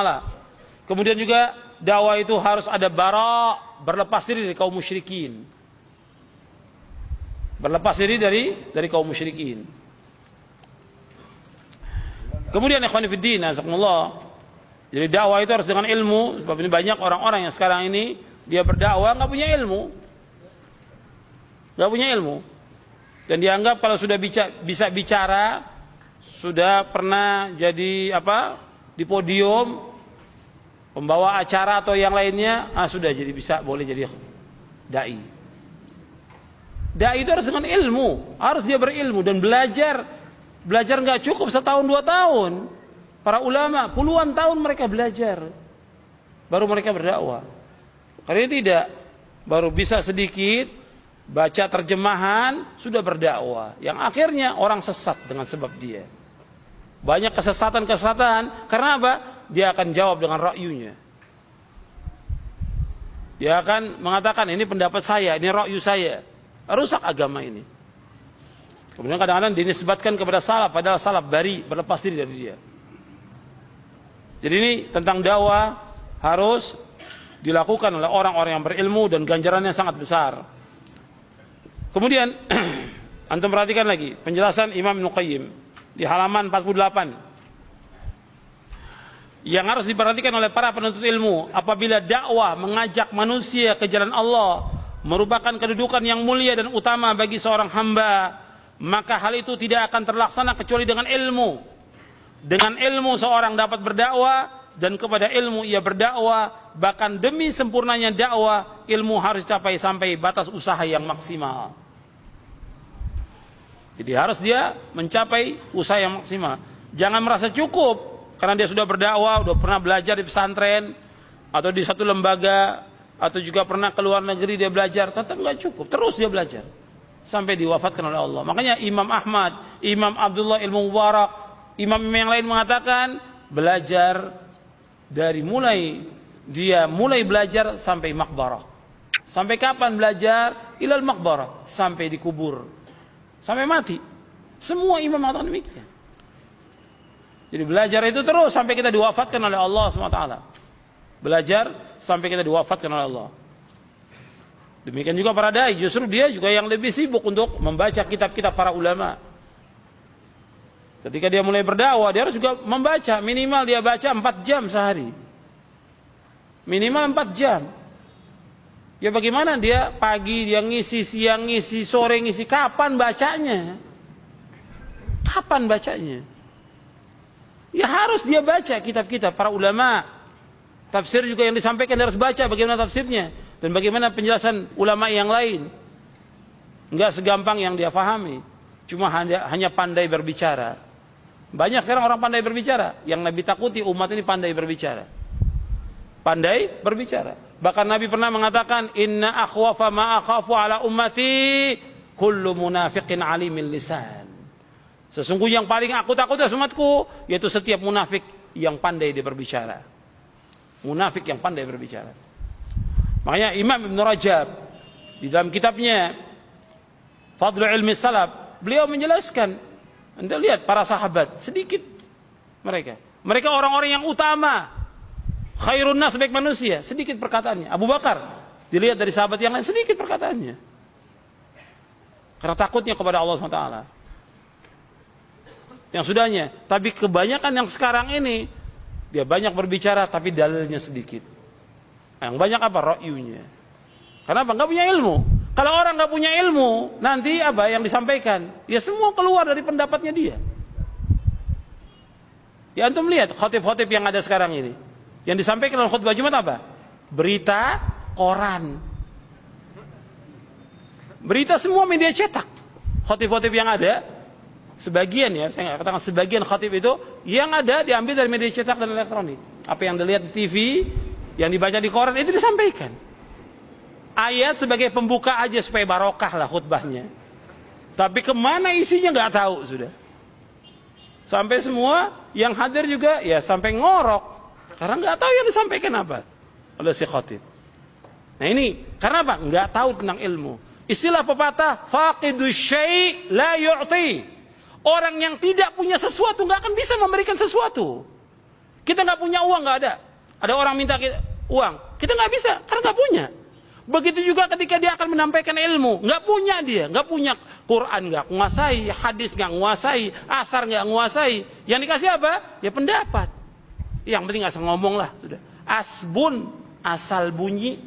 Kemudian juga dakwah itu harus ada bara, berlepas diri dari kaum musyrikin. Berlepas diri dari kaum musyrikin. Kemudian ikhwan fillah, jazakumullah. Jadi dakwah itu harus dengan ilmu. Sebab ini banyak orang-orang yang sekarang ini dia berdakwah nggak punya ilmu. Nggak punya ilmu. Dan dianggap kalau sudah bisa bicara, sudah pernah jadi di podium pembawa acara atau yang lainnya, sudah jadi boleh jadi dai. Dai itu harus dengan ilmu, harus dia berilmu dan belajar nggak cukup setahun 2 tahun. Para ulama puluhan tahun mereka belajar baru mereka berdakwah. Karena tidak baru bisa sedikit baca terjemahan sudah berdakwah, yang akhirnya orang sesat dengan sebab dia. Banyak kesesatan karena apa? Dia akan jawab dengan ra'yunya. Dia akan mengatakan ini pendapat saya, ini ra'yu saya. Rusak agama ini. Kemudian kadang-kadang dinisbatkan kepada salaf, padahal salaf bari, berlepas diri dari dia. Jadi ini tentang dakwah harus dilakukan oleh orang-orang yang berilmu dan ganjarannya sangat besar. Kemudian antum perhatikan lagi penjelasan Imam Ibnu Qayyim di halaman 48. Yang harus diperhatikan oleh para penuntut ilmu apabila dakwah mengajak manusia ke jalan Allah merupakan kedudukan yang mulia dan utama bagi seorang hamba, maka hal itu tidak akan terlaksana kecuali dengan ilmu. Dengan ilmu seorang dapat berdakwah dan kepada ilmu ia berdakwah, bahkan demi sempurnanya dakwah ilmu harus capai sampai batas usaha yang maksimal. Jadi harus dia mencapai usaha yang maksimal. Jangan merasa cukup karena dia sudah berdakwah, sudah pernah belajar di pesantren atau di satu lembaga atau juga pernah ke luar negeri dia belajar, tetap nggak cukup. Terus dia belajar sampai diwafatkan oleh Allah. Makanya Imam Ahmad, Imam Abdullah Ibnu Mubarak, imam yang lain mengatakan belajar dari mulai belajar sampai makbarah. Sampai kapan belajar? Ilal makbarah, sampai dikubur. Sampai mati. Semua imam mengatakan demikian. Jadi belajar itu terus sampai kita diwafatkan oleh Allah SWT. Belajar sampai kita diwafatkan oleh Allah. Demikian juga para dai, justru dia juga yang lebih sibuk untuk membaca kitab-kitab para ulama. Ketika dia mulai berdakwah, dia harus juga membaca, minimal dia baca 4 jam sehari. Minimal 4 jam. Ya bagaimana dia pagi dia ngisi, siang ngisi, sore ngisi, kapan bacanya? Kapan bacanya? Ya harus dia baca kitab-kitab para ulama. Tafsir juga yang disampaikan dia harus baca bagaimana tafsirnya dan bagaimana penjelasan ulama yang lain. Enggak segampang yang dia fahami. Cuma hanya pandai berbicara. Banyak sekarang orang pandai berbicara. Yang Nabi takuti umat ini pandai berbicara. Pandai berbicara. Bahkan Nabi pernah mengatakan, inna akhwafa ma akhafu ala ummati kullu munafiqin alimil lisan. Sesungguhnya yang paling aku takut dari umatku yaitu setiap munafik yang pandai dia berbicara. Munafik yang pandai berbicara. Makanya Imam Ibn Rajab Di dalam kitabnya Fadlu Ilmi Salaf, beliau menjelaskan, Anda lihat para sahabat, sedikit mereka. Mereka orang-orang yang utama, khairun nas, sebaik manusia, sedikit perkataannya. Abu Bakar, dilihat dari sahabat yang lain, sedikit perkataannya. Karena takutnya kepada Allah SWT. Yang sudahnya, tapi kebanyakan yang sekarang ini, dia banyak berbicara, tapi dalilnya sedikit. Yang banyak apa? Ra'yunya. Kenapa? Nggak punya ilmu. Kalau orang nggak punya ilmu, nanti apa yang disampaikan? Ya semua keluar dari pendapatnya dia. Ya antum lihat khotib-khotib yang ada sekarang ini. Yang disampaikan dalam khutbah Jumat apa? Berita koran. Berita semua media cetak. Khotib-khotib yang ada, sebagian ya, saya katakan sebagian khotib itu, yang ada diambil dari media cetak dan elektronik. Apa yang dilihat di TV, yang dibaca di koran, itu disampaikan. Ayat sebagai pembuka aja supaya barokah lah khutbahnya. Tapi kemana isinya nggak tahu sudah. Sampai semua yang hadir juga ya sampai ngorok. Karena nggak tahu yang disampaikan apa oleh si khotib. Nah ini, karena apa? Nggak tahu tentang ilmu. Istilah pepatah, faqidus syai' la yu'ti. Orang yang tidak punya sesuatu nggak akan bisa memberikan sesuatu. Kita nggak punya uang, nggak ada. Ada orang minta uang, kita nggak bisa karena nggak punya. Begitu juga ketika dia akan menampaikan ilmu, nggak punya dia, nggak punya Quran, nggak menguasai, hadis nggak menguasai, athar nggak menguasai. Yang dikasih apa? Ya pendapat. Yang penting asal ngomong lah, sudah. Asbun, asal bunyi,